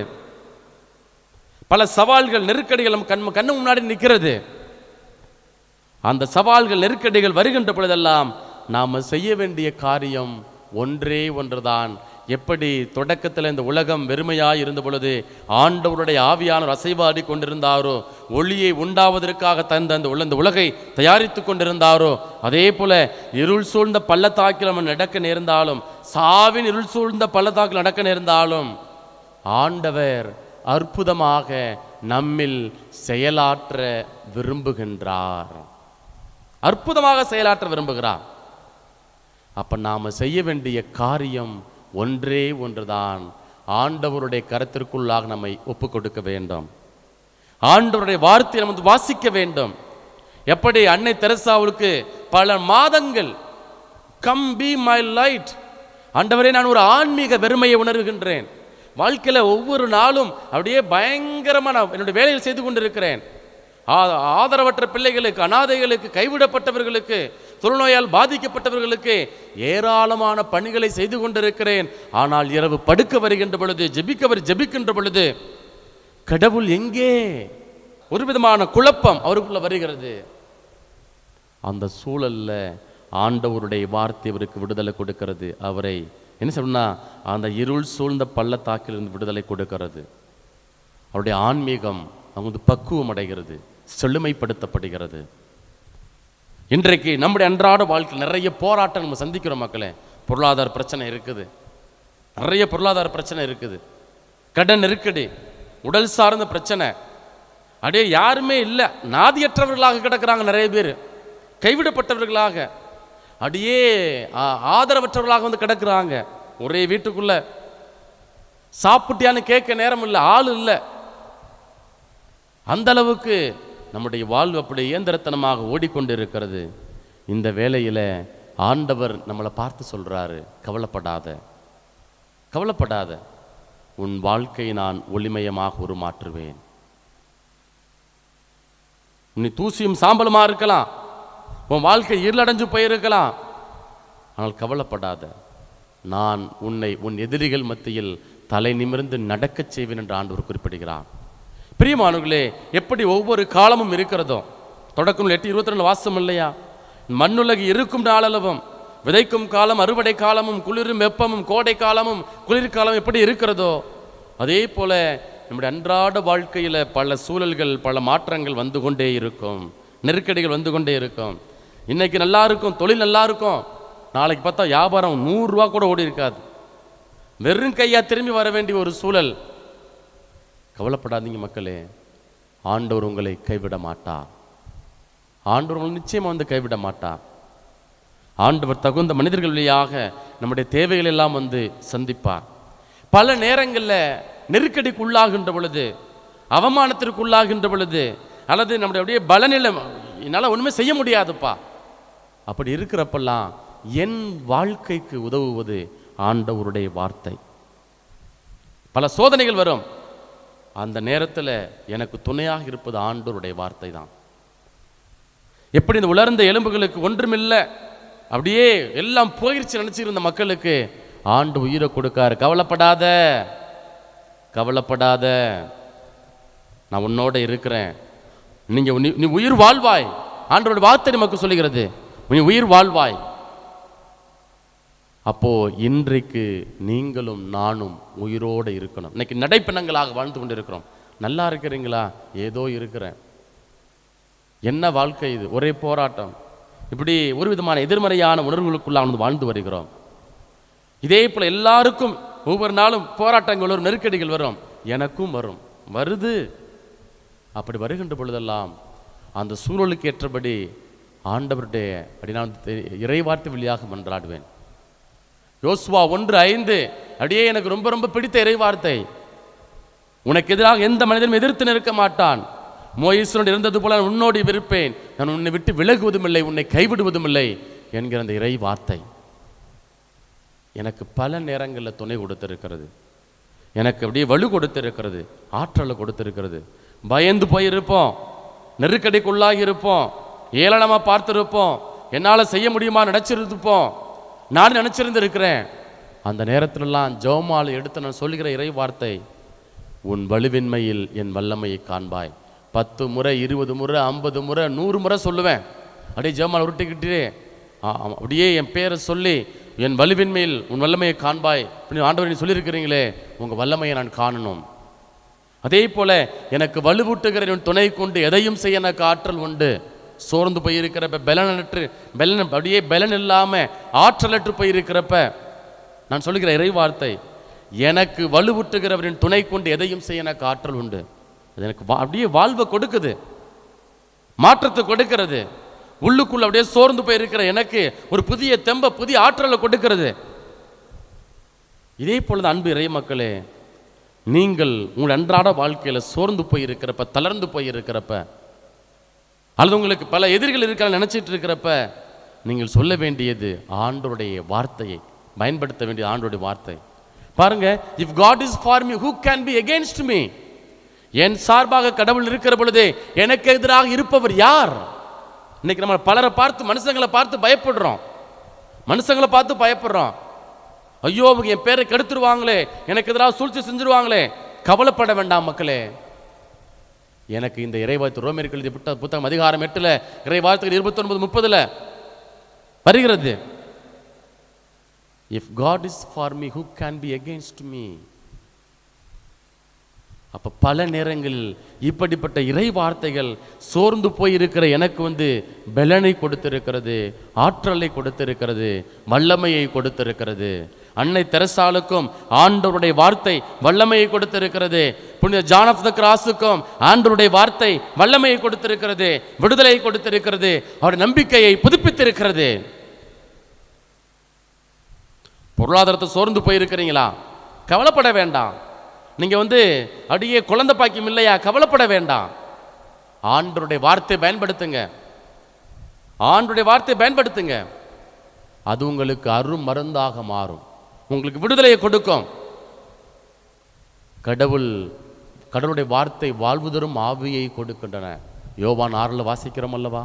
பல சவால்கள் நெருக்கடிகள் நம்ம கண்ணு முன்னாடி நிற்கிறது. அந்த சவால்கள் நெருக்கடிகள் வருகின்ற பொழுதெல்லாம் நாம் செய்ய வேண்டிய காரியம் ஒன்றே ஒன்றுதான். எப்படி தொடக்கத்தில் இந்த உலகம் வெறுமையாய் இருந்த பொழுது ஆண்டவருடைய ஆவியானவர் அசைவாடி கொண்டிருந்தாரோ, ஒளியை உண்டாவதற்காக தந்த அந்த உலகை தயாரித்து கொண்டிருந்தாரோ, அதே போல இருள் சூழ்ந்த பள்ளத்தாக்கில் நம்ம நடக்க நேர்ந்தாலும், சாவின் இருள் சூழ்ந்த பள்ளத்தாக்கில் நடக்க நேர்ந்தாலும், ஆண்டவர் அற்புதமாக நம்மில் செயலாற்ற விரும்புகின்றார். அற்புதமாக செயலாற்ற விரும்புகிறார். அப்ப நாம செய்ய வேண்டிய காரியம் ஒன்றே ஒன்றுதான். ஆண்டவருடைய கரத்திற்குள்ளாக நம்மை ஒப்பு கொடுக்க வேண்டும். ஆண்டவருடைய வார்த்தையை நம்ம வாசிக்க வேண்டும். எப்படி அன்னை தெரசாவுக்கு பல மாதங்கள் கம் பி மை லைட், ஆண்டவரே நான் ஒரு ஆன்மீக வெறுமையை உணர்கின்றேன், வாழ்க்கையில ஒவ்வொரு நாளும் அப்படியே பயங்கரமா நான் என்னுடைய வேலையில் செய்து கொண்டிருக்கிறேன், ஆதரவற்ற பிள்ளைகளுக்கு, அனாதைகளுக்கு, கைவிடப்பட்டவர்களுக்கு, தொழுநோயால் பாதிக்கப்பட்டவர்களுக்கு ஏராளமான பணிகளை செய்து கொண்டிருக்கிறேன். ஆனால் இரவு படுக்க வருகின்ற பொழுது, ஜெபிக்கின்ற பொழுது கடவுள் எங்கே? ஒரு விதமான குழப்பம் அவருக்குள்ள வருகிறது. அந்த சூழல்ல ஆண்டவருடைய வார்த்தை அவருக்கு விடுதலை கொடுக்கிறது. அவரை என்ன சொன்னா, அந்த இருள் சூழ்ந்த பள்ளத்தாக்கிலிருந்து விடுதலை கொடுக்கிறது. அவருடைய ஆன்மீகம் அவங்க பக்குவம் அடைகிறது, செழுமைப்படுத்தப்படுகிறது. இன்றைக்கு நம்முடைய அன்றாட வாழ்க்கையில் நிறைய போராட்டம் நம்ம சந்திக்கிறோம் மக்களே. பொருளாதார பிரச்சனை இருக்குது, நிறைய பொருளாதார பிரச்சனை இருக்குது, கடன் நெருக்கடி, உடல் சார்ந்த பிரச்சனை, அப்படியே யாருமே இல்லை, நாதியற்றவர்களாக கிடக்கிறாங்க நிறைய பேர், கைவிடப்பட்டவர்களாக, அப்படியே ஆதரவற்றவர்களாக வந்து கிடக்கிறாங்க. ஒரே வீட்டுக்குள்ள சாப்பிட்டியான்னு கேட்க நேரம் இல்லை, ஆள் இல்லை. அந்த அளவுக்கு நம்முடைய வாழ்வு அப்படி இயந்திரத்தனமாக ஓடிக்கொண்டு இருக்கிறது. இந்த வேளையில ஆண்டவர் நம்மளை பார்த்து சொல்றாரு, கவலைப்படாத, உன் வாழ்க்கையை நான் ஒளிமயமாக உருமாற்றுவேன். நீ தூசியும் சாம்பலுமா இருக்கலாம், உன் வாழ்க்கை இருளடைஞ்சு போயிருக்கலாம், ஆனால் கவலைப்படாத, நான் உன்னை உன் எதிரிகள் மத்தியில் தலை நிமிர்ந்து நடக்கச் செய்வேன் என்று ஆண்டவர் குறிப்பிடுகிறார். பிரியமானவர்களே, எப்படி ஒவ்வொரு காலமும் இருக்கிறதோ, தொடக்கம் 8:22 வாசம் இல்லையா, மண்ணுலகு இருக்கும் நாளளவும், விதைக்கும் காலம், அறுவடை காலமும், குளிரும் வெப்பமும், கோடை காலமும், குளிர்காலம் எப்படி இருக்கிறதோ, அதே போல நம்முடைய அன்றாட வாழ்க்கையில் பல சூழல்கள், பல மாற்றங்கள் வந்து கொண்டே இருக்கும், நெருக்கடிகள் வந்து கொண்டே இருக்கும். இன்னைக்கு நல்லா இருக்கும், தொழில் நல்லா இருக்கும், நாளைக்கு பார்த்தா வியாபாரம் 100 ரூபா கூட ஓடி இருக்காது, வெறும் கையா திரும்பி வர வேண்டிய ஒரு சூழல். கவலைப்படாதீங்க மக்களே, ஆண்டவர் உங்களை கைவிட மாட்டார். ஆண்டவர் உங்களை நிச்சயமா வந்து கைவிட மாட்டார். ஆண்டவர் தகுந்த மனிதர்கள் வழியாக நம்முடைய தேவைகள் எல்லாம் வந்து சந்திப்பார். பல நேரங்களில் நெருக்கடிக்கு உள்ளாகின்ற பொழுது, அவமானத்திற்கு உள்ளாகின்ற பொழுது, அல்லது நம்முடைய அப்படியே பலனில் என்னால் ஒன்றுமே செய்ய முடியாதுப்பா, அப்படி இருக்கிறப்பெல்லாம் என் வாழ்க்கைக்கு உதவுவது ஆண்டவருடைய வார்த்தை. பல சோதனைகள் வரும், அந்த நேரத்தில் எனக்கு துணையாக இருப்பது ஆண்டவருடைய வார்த்தை தான். எப்படி இந்த உலர்ந்த எலும்புகளுக்கு ஒன்றுமில்லை, அப்படியே எல்லாம் போயிடுச்சு நினைச்சிருந்த மக்களுக்கு ஆண்டு உயிரை கொடுக்காரு. கவலைப்படாத, கவலைப்படாத, நான் உன்னோட இருக்கிறேன், நீ உயிர் வாழ்வாய். ஆண்டவரோட வார்த்தை நமக்கு சொல்லுகிறது, நீ உயிர் வாழ்வாய். அப்போ இன்றைக்கு நீங்களும் நானும் உயிரோடு இருக்கணும். இன்னைக்கு நடைப்பெண்ணங்களாக வாழ்ந்து கொண்டு இருக்கிறோம். நல்லா இருக்கிறீங்களா? ஏதோ இருக்கிறேன். என்ன வாழ்க்கை இது? ஒரே போராட்டம். இப்படி ஒரு விதமான எதிர்மறையான உணர்வுகளுக்குள்ளாக வாழ்ந்து வருகிறோம். இதே போல எல்லாருக்கும் ஒவ்வொரு நாளும் போராட்டங்கள் வரும், நெருக்கடிகள் வரும், எனக்கும் வரும், வருது. அப்படி வருகின்ற பொழுதெல்லாம் அந்த சூழலுக்கு ஏற்றபடி ஆண்டவருடைய அப்படி நான் இறைவார்த்தை வழியாக மன்றாடுவேன். யோசுவா 1:5 அப்படியே எனக்கு ரொம்ப ரொம்ப பிடித்த இறைவார்த்தை. உனக்கு எதிராக எந்த மனிதனும் எதிர்த்து நிற்க மாட்டான். மோசேயோடு இருந்தது போல உன்னோடு இருப்பேன், நான் உன்னை விட்டு விலகுவதும் இல்லை, உன்னை கைவிடுவதும் இல்லை என்கிற அந்த இறை வார்த்தை எனக்கு பல நேரங்களில் துணை கொடுத்திருக்கிறது. எனக்கு அப்படியே வலு கொடுத்திருக்கிறது, ஆற்றலை கொடுத்திருக்கிறது. பயந்து போயிருப்போம், நெருக்கடிக்குள்ளாகி இருப்போம், ஏளனமாக பார்த்துருப்போம், என்னால் செய்ய முடியுமா நினச்சிருப்போம், நான் நினச்சிருந்திருக்கிறேன். அந்த நேரத்திலெல்லாம் ஜெபமாலை எடுத்து நான் சொல்லுகிற இறை வார்த்தை, உன் வலுவின்மையில் என் வல்லமையை காண்பாய். 10 முறை 20 முறை 50 முறை 100 முறை சொல்லுவேன். அப்படியே ஜெபமாலை உருட்டிக்கிட்டே அப்படியே என் பேரை சொல்லி, என் வலுவின்மையில் உன் வல்லமையை காண்பாய் அப்படின்னு ஆண்டவர் நீ சொல்லியிருக்கிறீங்களே, உங்கள் வல்லமையை நான் காணணும். அதே போல எனக்கு வலுவூட்டுகிற என் துணை கொண்டு எதையும் செய்ய எனக்கு ஆற்றல் உண்டு. சோர்ந்து போயிருக்கிறப்ப, பலன் அப்படியே பலன் இல்லாமல் ஆற்றலற்று போயிருக்கிறப்ப நான் சொல்லுகிற இறை வார்த்தை, எனக்கு வலுவூட்டுகிறவரின் துணை கொண்டு எதையும் செய்ய எனக்கு ஆற்றல் உண்டு. அது எனக்கு அப்படியே வாழ்வை கொடுக்குது, மாற்றத்தை கொடுக்கிறது. உள்ளுக்குள்ள அப்படியே சோர்ந்து போயிருக்கிற எனக்கு ஒரு புதிய தெம்ப, புதிய ஆற்றலை கொடுக்கிறது. இதே போலதான் அன்பு இறை மக்களே, நீங்கள் உங்கள் அன்றாட வாழ்க்கையில் சோர்ந்து போயிருக்கிறப்ப, தளர்ந்து போயிருக்கிறப்ப, அல்லது உங்களுக்கு பல எதிரிகள் இருக்க நினைச்சிட்டு இருக்கிறப்ப, நீங்கள் சொல்ல வேண்டியது ஆண்டவருடைய வார்த்தையை பயன்படுத்த வேண்டியது ஆண்டவருடைய வார்த்தை. பாருங்க, if God is for me who can be against me? என் சார்பாக கடவுள் இருக்கிற பொழுதே எனக்கு எதிராக இருப்பவர் யார்? இன்னைக்கு நம்ம பலரை பார்த்து, மனுஷங்களை பார்த்து பயப்படுறோம், மனுஷங்களை பார்த்து பயப்படுறோம். ஐயோ அவங்க என் பேரை கெடுத்துருவாங்களே, எனக்கு எதிராக சூழ்ச்சி செஞ்சிருவாங்களே. கவலைப்பட வேண்டாம் மக்களே. எனக்கு இந்த இறைவார்த்தை ரோமேயருக்கு எழுதிய புத்தகம் அதிகாரம் 8 இறைவார்த்தைகள் 29-30 வருகிறது. If God is for me who can be against me? அப்போ பல நேரங்களில் இப்படிப்பட்ட இறை வார்த்தைகள் சோர்ந்து போயிருக்கிற எனக்கு பலனை கொடுத்திருக்கிறது, ஆற்றலை கொடுத்திருக்கிறது, வல்லமையை கொடுத்திருக்கிறது. அன்னை தெரசாளுக்கும் ஆண்டவருடைய வார்த்தை வல்லமையை கொடுத்திருக்கிறது. புனித ஜான் ஆஃப் த கிராஸுக்கும் ஆண்டவருடைய வார்த்தை வல்லமையை கொடுத்திருக்கிறது, விடுதலையை கொடுத்திருக்கிறது, அவருடைய நம்பிக்கையை புதுப்பித்திருக்கிறது. பொருளாதாரத்தை சோர்ந்து போயிருக்கிறீங்களா? கவலைப்பட வேண்டாம். நீங்க அப்படியே குழந்தை பாக்கியம் இல்லையா? கவலைப்பட வேண்டாம். ஆண்டவருடைய வார்த்தை பயன்படுத்துங்க, ஆண்டவருடைய வார்த்தை பயன்படுத்துங்க. அது உங்களுக்கு அரும் மருந்தாக மாறும், உங்களுக்கு விடுதலையை கொடுக்கும். கடவுளுடைய வார்த்தை வாழ்வு தரும் ஆவியை கொடுக்கின்றன. யோவான் 6 வாசிக்கிறோம் அல்லவா?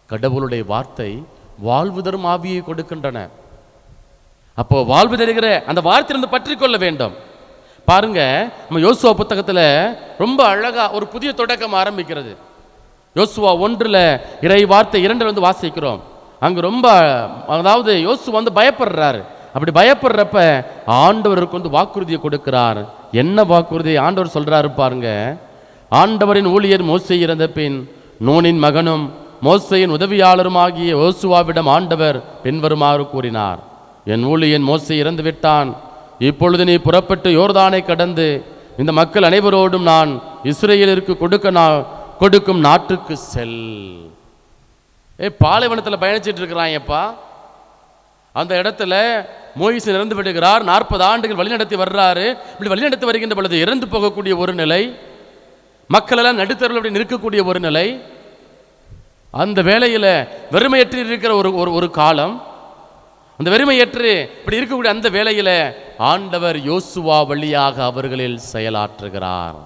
கடவுளுடைய வார்த்தை வாழ்வு தரும் ஆவியை கொடுக்கின்றன. அப்போ வாழ்வு தருகிற அந்த வார்த்தையிலிருந்து பற்றி கொள்ள வேண்டும். பாருங்க, நம்ம யோசுவா புத்தகத்தில் ரொம்ப அழகா ஒரு புதிய தொடக்கம் ஆரம்பிக்கிறது. யோசுவா 1 இறை வார்த்தை 2 வாசிக்கிறோம். அங்க ரொம்ப, அதாவது யோசுவா பயப்படுறாரு. அப்படி பயப்படுறப்ப ஆண்டவருக்கு வாக்குறுதியை கொடுக்கிறார். என்ன வாக்குறுதி ஆண்டவர் சொல்றாரு பாருங்க. ஆண்டவரின் ஊழியர் மோசே இறந்த பின் நூனின் மகனும் மோசேயின் உதவியாளருமாகிய யோசுவாவிடம் ஆண்டவர் பின்வருமாறு கூறினார், என் ஊழியன் மோசே இறந்து விட்டான். இப்பொழுது நீ புறப்பட்டு யோர்தானை கடந்து இந்த மக்கள் அனைவரோடும் நான் இஸ்ரேலிற்கு கொடுக்கும் நாட்டுக்கு செல். பாலைவனத்தில் பயணிச்சிட்டு இருக்கிறாங்கப்பா. அந்த இடத்துல மோயிஸ் இறந்து விடுகிறார். 40 ஆண்டுகள் வழிநடத்தி வர்றாரு. இப்படி வழிநடத்தி வருகின்ற பொழுது இறந்து போகக்கூடிய ஒரு நிலை, மக்கள் எல்லாம் நடுத்தரவில் அப்படி நிற்கக்கூடிய ஒரு நிலை, அந்த வேளையில் வெறுமையற்று இருக்கிற ஒரு காலம், அந்த வெறுமையற்று இப்படி இருக்கக்கூடிய அந்த வேளையில் ஆண்டவர் யோசுவா வழியாக அவர்களில் செயலாற்றுகிறார்.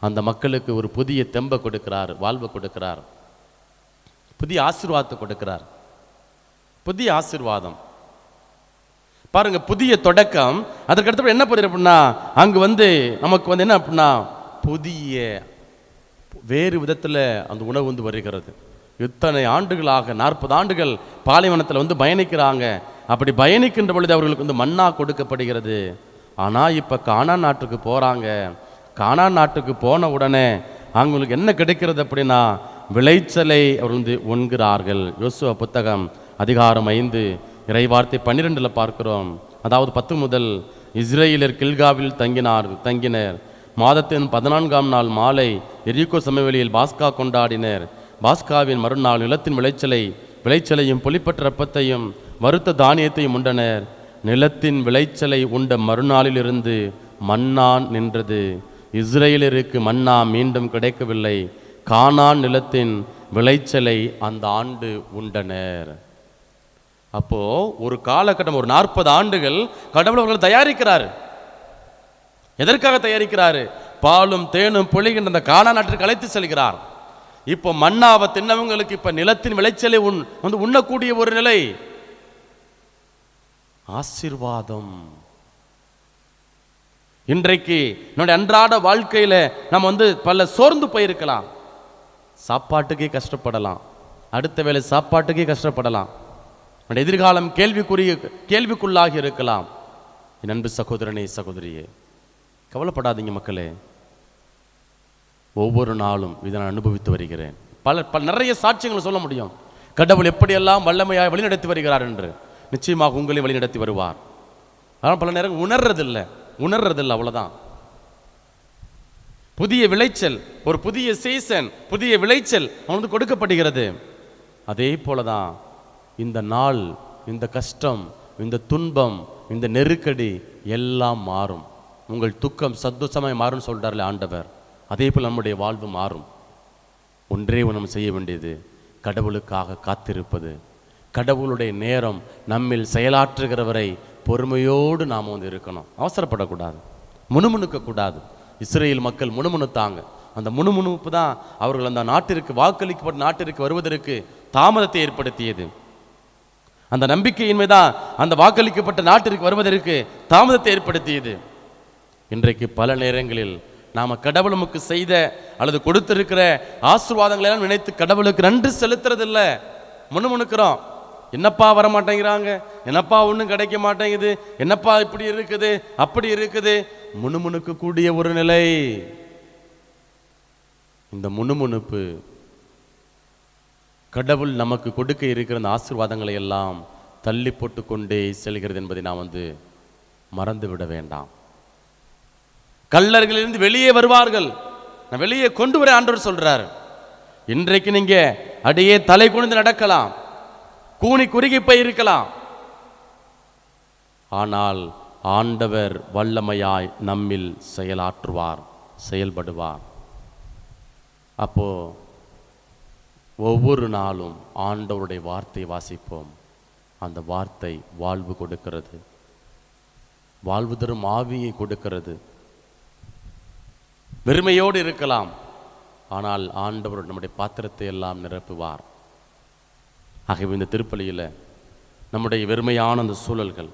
அந்த மக்களுக்கு ஒரு புதிய தெம்பை கொடுக்கிறார், வாழ்வை கொடுக்கிறார், புதிய ஆசீர்வாதத்தை கொடுக்கிறார். புதிய ஆசீர்வாதம் பாருங்க, புதிய தொடக்கம். அதற்கு அடுத்த என்ன பண்ணுறது அப்படின்னா, அங்கு நமக்கு என்ன அப்படின்னா புதிய வேறு விதத்தில் அந்த உணவு வருகிறது. இத்தனை ஆண்டுகளாக 40 ஆண்டுகள் பாலைவனத்தில் பயணிக்கிறாங்க. அப்படி பயணிக்கின்ற பொழுது அவர்களுக்கு மன்னா கொடுக்கப்படுகிறது. ஆனால் இப்போ கானான் நாட்டுக்கு போகிறாங்க. கானான் நாட்டுக்கு போன உடனே அவங்களுக்கு என்ன கிடைக்கிறது அப்படின்னா விளைச்சலை அவர்கள் உண்கிறார்கள். யோசுவா புத்தகம் அதிகாரம் 5 இறைவார்த்தை 12 பார்க்கிறோம். அதாவது 10 முதல் இஸ்ரேலர் கில்காவில் தங்கினர். மாதத்தின் 14ஆம் நாள் மாலை எரிகோ சமவெளியில் பாஸ்கா கொண்டாடினர். பாஸ்காவின் மறுநாள் நிலத்தின் விளைச்சலையும் புளிப்பற்ற ரப்பத்தையும் வறுத்த தானியத்தையும் உண்டனர். நிலத்தின் விளைச்சலை உண்ட மறுநாளிலிருந்து மன்னா நின்றது. இஸ்ரேலருக்கு மன்னா மீண்டும் கிடைக்கவில்லை. கானான் நிலத்தின் விளைச்சலை அந்த ஆண்டு உண்டனர். அப்போ ஒரு காலகட்டம், ஒரு 40 ஆண்டுகள் கடவுள் அவர்கள் தயாரிக்கிறார். எதற்காக தயாரிக்கிறாரு? பாலும் தேனும் பொழிகின்ற அந்த கானான் நாட்டிற்கு அழைத்து செல்கிறார். இப்போ மன்னாவை தின்னவங்களுக்கு இப்ப நிலத்தின் விளைச்சலை உண்ணக்கூடிய ஒரு நிலை, ஆசீர்வாதம். இன்றைக்கு நம்முடைய அன்றாட வாழ்க்கையில நம்ம பல சோர்ந்து போயிருக்கலாம். சாப்பாட்டுக்கே கஷ்டப்படலாம், அடுத்த வேளை சாப்பாட்டுக்கே கஷ்டப்படலாம், நம்முடைய எதிர்காலம் கேள்விக்குள்ளாகி இருக்கலாம். என் அன்பு சகோதரனே, சகோதரியே, கவலைப்படாதீங்க மக்களே. ஒவ்வொரு நாளும் இதை நான் அனுபவித்து வருகிறேன். பல நிறைய சாட்சியங்களை சொல்ல முடியும். கடவுள் எப்படியெல்லாம் வல்லமையாக வழிநடத்தி வருகிறார் என்று. நிச்சயமாக உங்களை வழிநடத்தி வருவார். ஆனால் பல நேரம் உணர்றதில்லை, அவ்வளவுதான். புதிய விளைச்சல், ஒரு புதிய சீசன், புதிய விளைச்சல் அவனுக்கு கொடுக்கப்படுகிறது. அதே போலதான் இந்த நாள், இந்த கஷ்டம், இந்த துன்பம், இந்த நெருக்கடி எல்லாம் மாறும். உங்கள் துக்கம் சந்தோஷமாய் மாறும் சொல்றாரு ஆண்டவர். அதே போல் நம்முடைய வாழ்வு மாறும். ஒன்றே நம்ம செய்ய வேண்டியது கடவுளுக்காக காத்திருப்பது. கடவுளுடைய நேரம் நம்மில் செயலாற்றுகிறவரை பொறுமையோடு நாம் இருக்கணும். அவசரப்படக்கூடாது, முணுமுணுக்கக்கூடாது. இஸ்ரேல் மக்கள் முணுமுணுத்தாங்க. அந்த முணுமுணுப்பு தான் அவர்கள் அந்த நாட்டிற்கு, வாக்களிக்கப்பட்ட நாட்டிற்கு வருவதற்கு தாமதத்தை ஏற்படுத்தியது. அந்த நம்பிக்கையின்மைதான் அந்த வாக்களிக்கப்பட்ட நாட்டிற்கு வருவதற்கு தாமதத்தை ஏற்படுத்தியது. இன்றைக்கு பல நேரங்களில் நாம் கடவுள் நமக்கு செய்த அல்லது கொடுத்திருக்கிற ஆசீர்வாதங்களை எல்லாம் நினைத்து கடவுளுக்கு நன்றி செலுத்துறதில்ல. முணுமுணுக்கிறோம். என்னப்பா வர மாட்டேங்கிறாங்க, என்னப்பா ஒன்றும் கிடைக்க மாட்டேங்குது, என்னப்பா இப்படி இருக்குது, அப்படி இருக்குது, முணுமுணுக்கு கூடிய ஒரு நிலை. இந்த முணுமுணுப்பு கடவுள் நமக்கு கொடுக்க இருக்கிற அந்த ஆசீர்வாதங்களை எல்லாம் தள்ளி போட்டு கொண்டே செல்கிறது என்பதை நாம் மறந்து விட வேண்டாம். கல்லர்களிலிருந்து வெளியே வருவார்கள், நான் வெளியே கொண்டு வர ஆண்டவர் சொல்றார். இன்றைக்கு நீங்க அடியே தலை குனிந்து நடக்கலாம், கூனி குறுகி போய் இருக்கலாம், ஆனால் ஆண்டவர் வல்லமையாய் நம்மில் செயலாற்றுவார், செயல்படுவார். அப்போ ஒவ்வொரு நாளும் ஆண்டவருடைய வார்த்தையை வாசிப்போம். அந்த வார்த்தை வாழ்வு கொடுக்கிறது, வாழ்வு தரும் ஆவியை கொடுக்கிறது. வெறுமையோடு இருக்கலாம், ஆனால் ஆண்டவர் நம்முடைய பாத்திரத்தை எல்லாம் நிரப்புவார். ஆகவே இந்த திருப்பலியில் நம்முடைய வெறுமையான அந்த சூழல்கள்,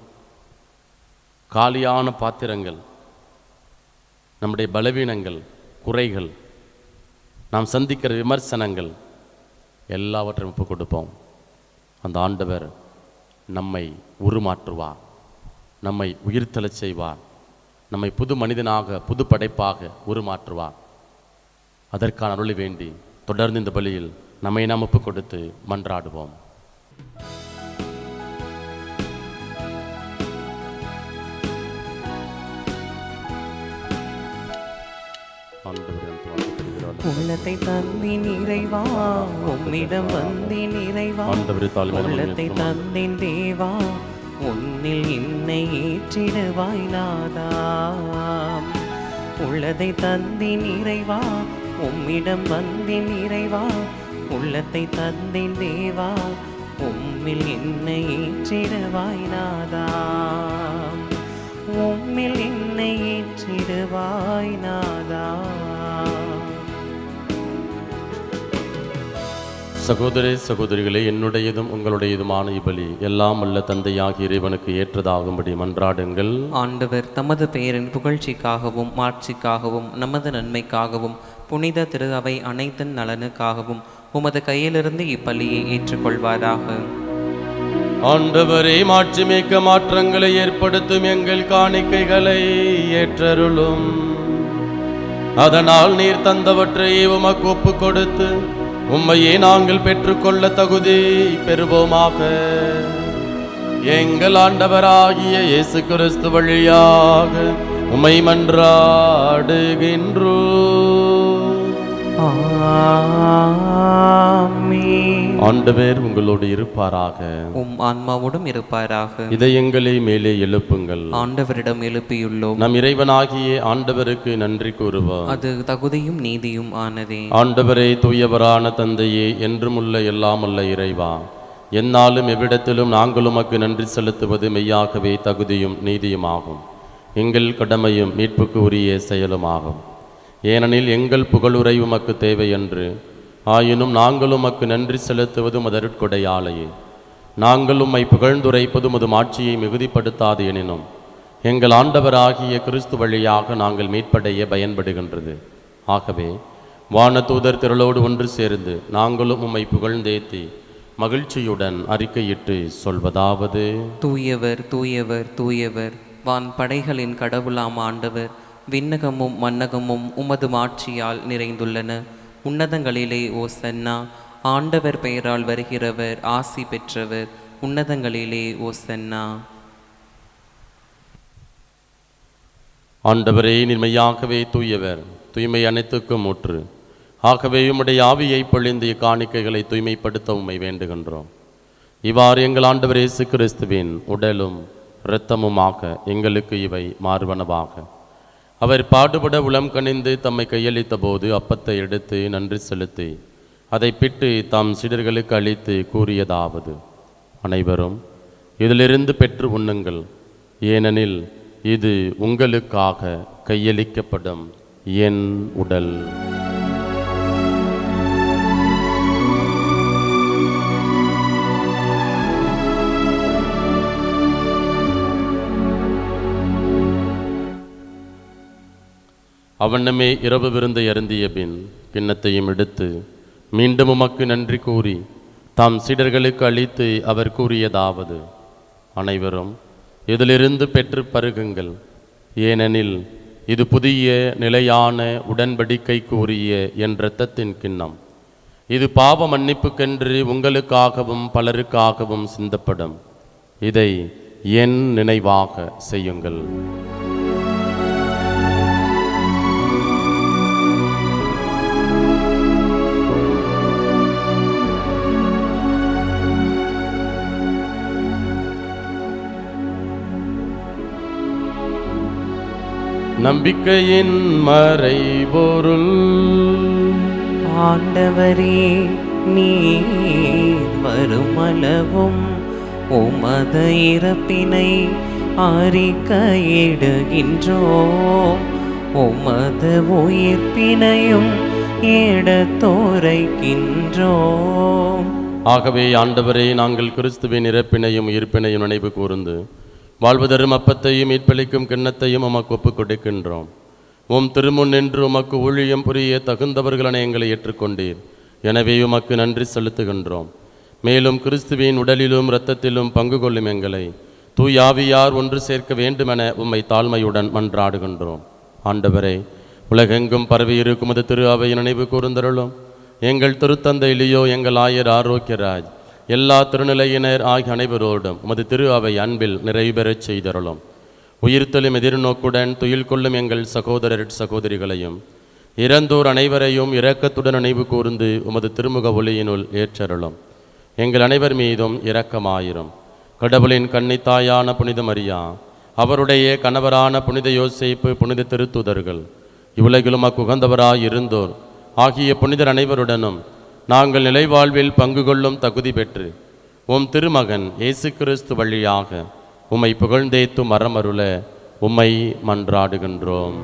காலியான பாத்திரங்கள், நம்முடைய பலவீனங்கள், குறைகள், நாம் சந்திக்கிற விமர்சனங்கள் எல்லாவற்றையும் ஒப்புக் கொடுப்போம். அந்த ஆண்டவர் நம்மை உருமாற்றுவார், நம்மை உயிர்த்தெழச் செய்வார், நம்மை புது மனிதனாக, புது படைப்பாக உருமாற்றுவார். அதற்கான அருளை வேண்டி தொடர்ந்து இந்த பலியில் நம்மை நாம் ஒப்புக் கொடுத்து மன்றாடுவோம். உள்ளத்தை தந்தின் இறைவா, உம்மிடம் வந்தின் இறைவா, உள்ளத்தை தந்தின் தேவா, உன்னில் என்னை ஏற்றிடுவாய் நாதா. உள்ளதை தந்தேன் இறைவா, உம்மிடம் வந்தேன் இறைவா, உள்ளத்தை தந்தேன் தேவா, உம்மில் என்னை ஏற்றிடுவாய் நாதா. உம்மில் என்னை ஏற்றிடுவாய் நாதா. சகோதர சகோதரிகளே, என்னுடையதும் உங்களுடையதுமான இப்பலி எல்லாம் வல்ல தந்தையாகிய இறைவனுக்கு ஏற்றதாகும்படி மன்றாடுங்கள். ஆண்டவர் தமது பெயரின் புகழ்ச்சிக்காகவும் மாட்சிக்காகவும் நமது நன்மைக்காகவும் புனித திரு அவை அனைத்தின் நலனுக்காகவும் உமது கையிலிருந்து இப்பலியை ஏற்றுக்கொள்வாராக. ஆண்டவரே, மாட்சிமிக்க மாற்றங்களை ஏற்படுத்தும் எங்கள் காணிக்கைகளை ஏற்றருளும். அதனால் நீர் தந்தவற்றை உமக்கு ஒப்பு கொடுத்து உம்மையே நாங்கள் பெற்றுக்கொள்ள தகுதி பெறுவோமாக. எங்கள் ஆண்டவராகிய இயேசு கிறிஸ்து வழியாக உம்மை மன்றாடுகின்றோம். ஆமென். ஆண்டவர் உங்களோடு இருப்பாராக. உம் ஆன்மாவோடும் இருப்பாராக. இதயங்களை மேலே எழுப்புங்கள். ஆண்டவரிடம் எழுப்பியுள்ளோம். நம் இறைவனாகிய ஆண்டவருக்கு நன்றி கூறுவோம். அது தகுதியும் நீதியும் ஆனதே. ஆண்டவரே, தூயவரான தந்தையே, என்றுமுள்ள எல்லாமல்ல இறைவா, எந்நாளும் எவ்விடத்திலும் நாங்கள் உமக்கு நன்றி செலுத்துவது மெய்யாகவே தகுதியும் நீதியுமாகும். எங்கள் கடமையும் மீட்புக்கு உரிய செயலுமாகும். ஏனெனில் எங்கள் புகழுரை உமக்கு தேவை என்று, ஆயினும் நாங்கள் உமக்கு நன்றி செலுத்துவது மதற்கொடையாலேயே. நாங்கள் உம்மை புகழ்ந்துரைப்பது உமது ஆட்சியை மிகுதிப்படுத்தாது எனினும் எங்கள் ஆண்டவராகிய கிறிஸ்து வழியாக நாங்கள் மீட்படைய பயன்படுகின்றது. ஆகவே வானதூதர் திரளோடு ஒன்று சேர்ந்து நாங்களும் உம்மை புகழ்ந்தேத்தி மகிழ்ச்சியுடன் அறிக்கையிட்டு சொல்வதாவது: தூயவர் தூயவர் தூயவர், வான் படைகளின் கடவுளாம் ஆண்டவர். விண்ணகமும் மன்னகமும் உமது ஆட்சியால் நிறைந்துள்ளன. உன்னதங்களிலே ஓசன்னா. ஆண்டவர் பெயரால் வருகிறவர் ஆசி பெற்றவர். உன்னதங்களிலே ஓசன்னா. ஆண்டவரே, நிர்மையாகவே தூயவர், தூய்மை அனைத்துக்கும் ஊற்று. ஆகவே உம்முடைய ஆவியை பொழிந்து காணிக்கைகளை தூய்மைப்படுத்த உம்மை வேண்டுகின்றோம். இவ்வாறு எங்கள் ஆண்டவர் இயேசு கிறிஸ்துவின் உடலும் இரத்தமுமாக எங்களுக்கு இவை மாறுவனவாக. அவர் பாடுபட உளம் கனிந்து தம்மை கையளித்த போது அப்பத்தை எடுத்து நன்றி செலுத்தி அதை பிட்டு தாம் சீடர்களுக்கு அளித்து கூறியதாவது: அனைவரும் இதிலிருந்து பெற்று உண்ணுங்கள், ஏனெனில் இது உங்களுக்காக கையளிக்கப்படும் என் உடல். அவனமே இரவு விருந்தை அருந்திய பின் கிண்ணத்தையும் எடுத்து மீண்டும் உமக்கு நன்றி கூறி தாம் சீடர்களுக்கு அளித்து அவர் கூறியதாவது: அனைவரும் இதிலிருந்து பெற்று பருகுங்கள், ஏனெனில் இது புதிய நிலையான உடன்படிக்கைக்கு உரிய என் இரத்தத்தின் கிண்ணம். இது பாவ மன்னிப்புக்கென்று உங்களுக்காகவும் பலருக்காகவும் சிந்தப்படும். இதை என் நினைவாக செய்யுங்கள். நம்பிக்கையின் மறைபொருள். ஆண்டவரே, நீர் வருமளவும் உமது இறப்பினை அறிக்கையிடுகின்றோம், உமது உயிர்ப்பினையும் எடுத்துரைக்கின்றோம். ஆகவே ஆண்டவரே, நாங்கள் கிறிஸ்துவின் இறப்பினையும் உயிர்ப்பினையும் நினைவு கூர்ந்து வாழ்வதரும் அப்பத்தையும் மீட்பளிக்கும் கிண்ணத்தையும் உமக்கு ஒப்புக் கொடுக்கின்றோம். உம் திருமுன் நின்று உமக்கு ஊழியம் புரிய தகுந்தவர்களென எங்களை ஏற்றுக்கொண்டீர். எனவே உமக்கு நன்றி செலுத்துகின்றோம். மேலும் கிறிஸ்துவின் உடலிலும் இரத்தத்திலும் பங்கு கொள்ளும் எங்களை தூயாவியார் ஒன்று சேர்க்க வேண்டுமென உம்மை தாழ்மையுடன் மன்றாடுகின்றோம். ஆண்டவரே, உலகெங்கும் பரவியிருக்கும் அது திரு அவையை நினைவு கூர்ந்தருளும். எங்கள் திருத்தந்தை லியோ, எங்கள் ஆயர் ஆரோக்கியராஜ், எல்லா திருநிலையினர் ஆகிய அனைவரோடும் உமது திரு அவை அன்பில் நிறைவேறச் செய்தருளும். உயிர்த்தெழும் எதிர்நோக்குடன் துயில் கொள்ளும் எங்கள் சகோதரர் சகோதரிகளையும் இறந்தோர் அனைவரையும் இரக்கத்துடன் நினைவு கூர்ந்து உமது திருமுக ஒளியினுள் ஏற்றருளும். எங்கள் அனைவர் மீதும் இரக்கமாயிரும். கடவுளின் கன்னித்தாயான புனித மரியா, அவருடைய கணவரான புனித யோசேப்பு, புனித திருத்தூதர்கள், இவ்வுலகிலும் அக்குகந்தவராய் இருந்தோர் ஆகிய புனிதர் அனைவருடனும் நாங்கள் நிலைவாழ்வில் பங்கு கொள்ளும் தகுதி பெற்று உம் திருமகன் இயேசு கிறிஸ்து வழியாக உம்மை புகழ்ந்தேத்து மரமருள உம்மை மன்றாடுகின்றோம்.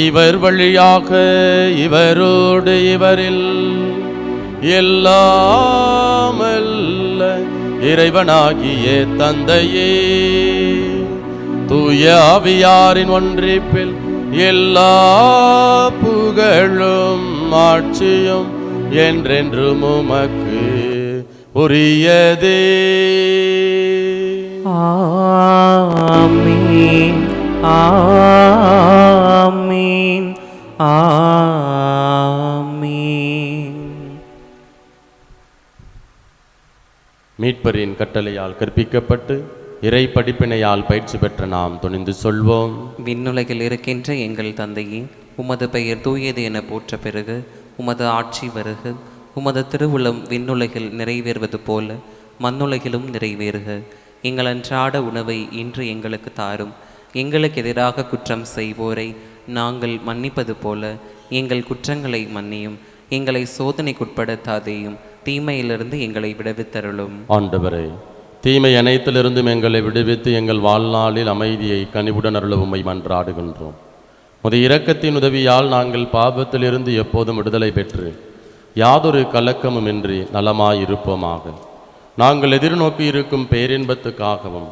இவர் வழியாக இவரோடு இவரில் எல்லாமல்ல இறைவனாகிய தந்தையே, தூய ஆவியாரின் ஒன்றிப்பில் எல்லா புகழும் ஆட்சியும் என்றென்றும் உமக்கு உரியதே. ஆமீன், ஆமீன், ஆமீன். மீட்பரின் கட்டளையால் கற்பிக்கப்பட்டு இறை படிப்பினையால் பயிற்சி பெற்ற நாம் துணிந்து சொல்வோம். விண்ணுலகில் இருக்கின்ற எங்கள் தந்தையே, உமது பெயர் தூயது என போற்ற பெருகு. உமது ஆட்சி வருக. உமது திருவுளம் விண்ணுலகில் நிறைவேறுவது போல மண்ணுலகிலும் நிறைவேறுக. எங்கள் அன்றாட உணவை இன்று எங்களுக்கு தாரும். எங்களுக்கு எதிராக குற்றம் செய்வோரை நாங்கள் மன்னிப்பது போல எங்கள் குற்றங்களை மன்னியும். எங்களை சோதனைக்குட்படுத்தாதேயும், தீமையிலிருந்து எங்களை விடுவித்தருளும். ஆண்டவரே, தீமை அனைத்திலிருந்தும் எங்களை விடுவித்து எங்கள் வாழ்நாளில் அமைதியை கனிவுடன் அருள உம்மை மன்றாடுகின்றோம். உமது இரக்கத்தின் உதவியால் நாங்கள் பாவத்திலிருந்து எப்போதும் விடுதலை பெற்று யாதொரு கலக்கமுமின்றி நலமாயிருப்போமாக. நாங்கள் எதிர்நோக்கி இருக்கும் பேரின்பத்துக்காகவும்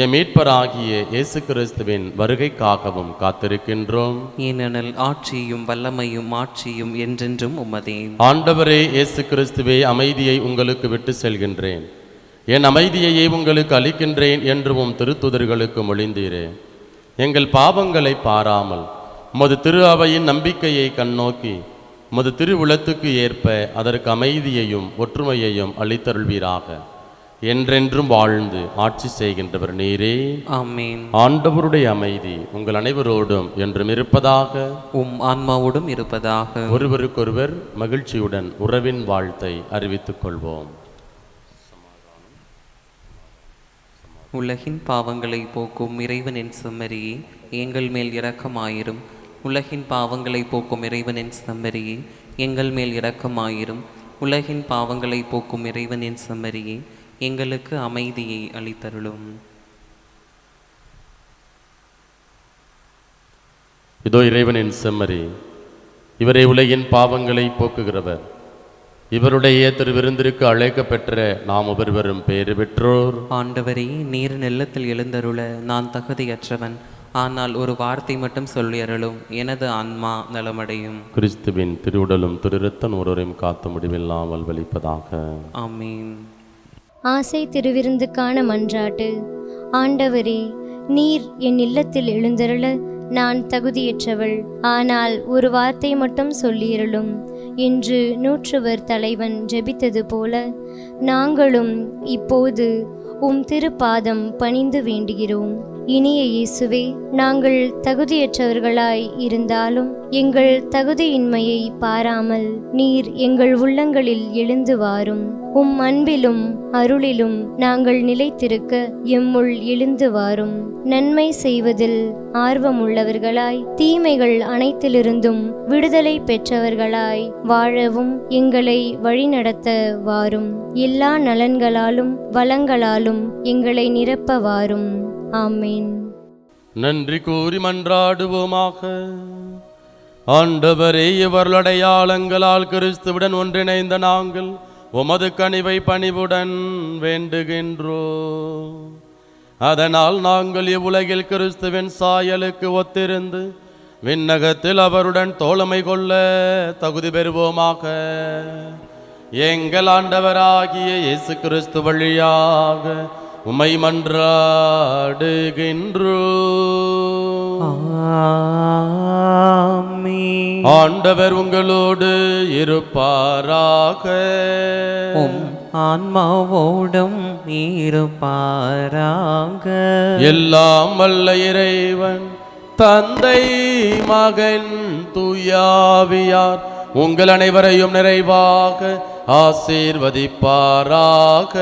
எம் மீட்பராகிய இயேசு கிறிஸ்துவின் வருகைக்காகவும் காத்திருக்கின்றோம். ஏனெனில் ஆட்சியும் வல்லமையும் ஆட்சியும் என்றென்றும் உமதே. ஆண்டவரே இயேசு கிறிஸ்துவே, அமைதியை உங்களுக்கு விட்டு செல்கின்றேன், என் அமைதியையே உங்களுக்கு அளிக்கின்றேன் என்று உம் திருத்துதர்களுக்கு மொழிந்தீரே. எங்கள் பாவங்களை பாராமல் உமது திரு அவையின் நம்பிக்கையை கண்ணோக்கி உமது திருவுளத்துக்கு ஏற்ப அதற்கு அமைதியையும் ஒற்றுமையையும் அளித்தருள்வீராக. என்றென்றும் வாழ்ந்து ஆட்சி செய்கின்றவர் நீரே. ஆமென். ஆண்டவருடைய அமைதி உங்கள் அனைவரோடும் என்றும் இருப்பதாக. உம் ஆன்மாவோடும் இருப்பதாக. ஒருவருக்கொருவர் மகிழ்ச்சியுடன் உறவின் வாழ்த்தை அறிவித்துக் கொள்வோம். உலகின் பாவங்களை போக்கும் இறைவனின் செம்மறியே, எங்கள் மேல் இரக்கமாயிரும். உலகின் பாவங்களை போக்கும் இறைவனின் செம்மறியே, எங்கள் மேல் இரக்கமாயிரும். உலகின் பாவங்களை போக்கும் இறைவனின் செம்மறியே, எங்களுக்கு அமைதியை அளித்தருளும். இதோ இறைவனின் செம்மறி, இவரே உலகின் பாவங்களை போக்குகிறவர். இவருடைய திருவிருந்திற்கு அழைக்கப்பெற்ற நாம் ஒவ்வொருவரும் பேறு பெற்றோர். ஆண்டவரே, நீர் நெல்லத்தில் எழுந்தருள நான் தகுதியற்றவன். ஆனால் ஒரு வார்த்தை மட்டும் சொல்லி அருளும், எனது ஆன்மா நலமடையும். கிறிஸ்துவின் திருவுடலும் திருரத்தன் ஒருவரையும் காத்த முடிவில்லாமல் வெளிப்பதாக. ஆமீன். ஆசை திருவிருந்துக்கான மன்றாட்டு. ஆண்டவரே, நீர் என் இல்லத்தில் எழுந்தருள நான் தகுதியற்றவள். ஆனால் ஒரு வார்த்தை மட்டும் சொல்லியருளும் என்று நூற்றுவர் தலைவன் ஜெபித்தது போல நாங்களும் இப்போது உம் திருப்பாதம் பணிந்து வேண்டுகிறோம். இனிய இயேசுவே, நாங்கள் தகுதியற்றவர்களாய் இருந்தாலும் எங்கள் தகுதியின்மையை பாராமல் நீர் எங்கள் உள்ளங்களில் எழுந்து வாரும். உம் அன்பிலும் அருளிலும் நாங்கள் நிலைத்திருக்க எம்முள் எழுந்து வாரும். நன்மை செய்வதில் ஆர்வமுள்ளவர்களாய் தீமைகள் அனைத்திலிருந்தும் விடுதலை பெற்றவர்களாய் வாழவும் எங்களை வழிநடத்த வாரும். எல்லா நலன்களாலும் வளங்களாலும் எங்களை நிரப்ப வாரும். ஆமேன். நன்றி கூறி மன்றாடுவோமாக. ஆண்டவரே, இவர்கள் அடையாளங்களால் கிறிஸ்துவுடன் ஒன்றிணைந்த நாங்கள் உமது கனிவை பணிவுடன் வேண்டுகின்றோம். அதனால் நாங்கள் இவ்வுலகில் கிறிஸ்துவின் சாயலுக்கு ஒத்திருந்து விண்ணகத்தில் அவருடன் தோழமை கொள்ள தகுதி பெறுவோமாக. எங்கள் ஆண்டவராகிய இயேசு கிறிஸ்து வழியாக உம்மை மன்றாடுகின்றோம். ஆமென். ஆண்டவர் உங்களோடு இருப்பாராக. உம் ஆன்மாவோடும் இருப்பாராக. எல்லாம் வல்ல இறைவன் தந்தை மகன் தூயாவியார் உங்கள் அனைவரையும் நிறைவாக ஆசீர்வதிப்பாராக.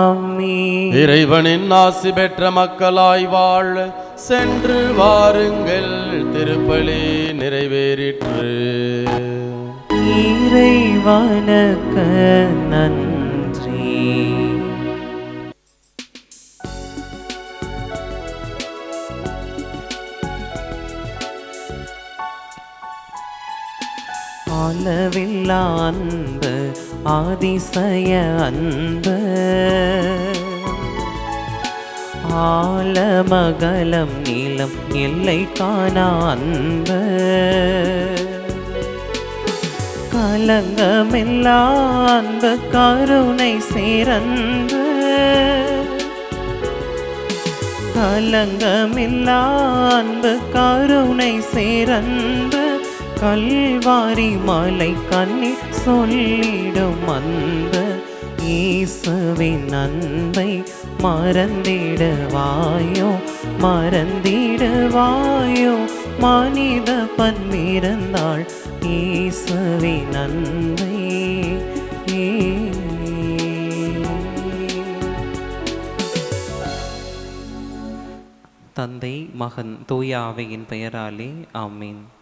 ஆமென். இறைவனின் ஆசி பெற்ற மக்களாய் வாழ சென்று வாருங்கள். திருப்பலி நிறைவேறிற்று. இறைவனுக்கு நன்றி. அளவில்லா அன்பு, அதிசய அன்பு, ஆலமகலம் நீளம் எல்லை காணா அன்பு, கலங்கமில்லா அன்பு, கருணை சேரன்பு, கலங்கமில்லா அன்பு, கருணை சேரன்பு, கல்வாரி மலை கண்ணீர் சொல்லிடும் அன்பு, இயேசுவின் அன்பை மறந்திடுவாயோ, மறந்திடுவாயோ, மனித பன்மிருந்தாள் இயேசுவின் அன்பை. தந்தை, மகன், தூய ஆவியின் பெயராலே ஆமீன்.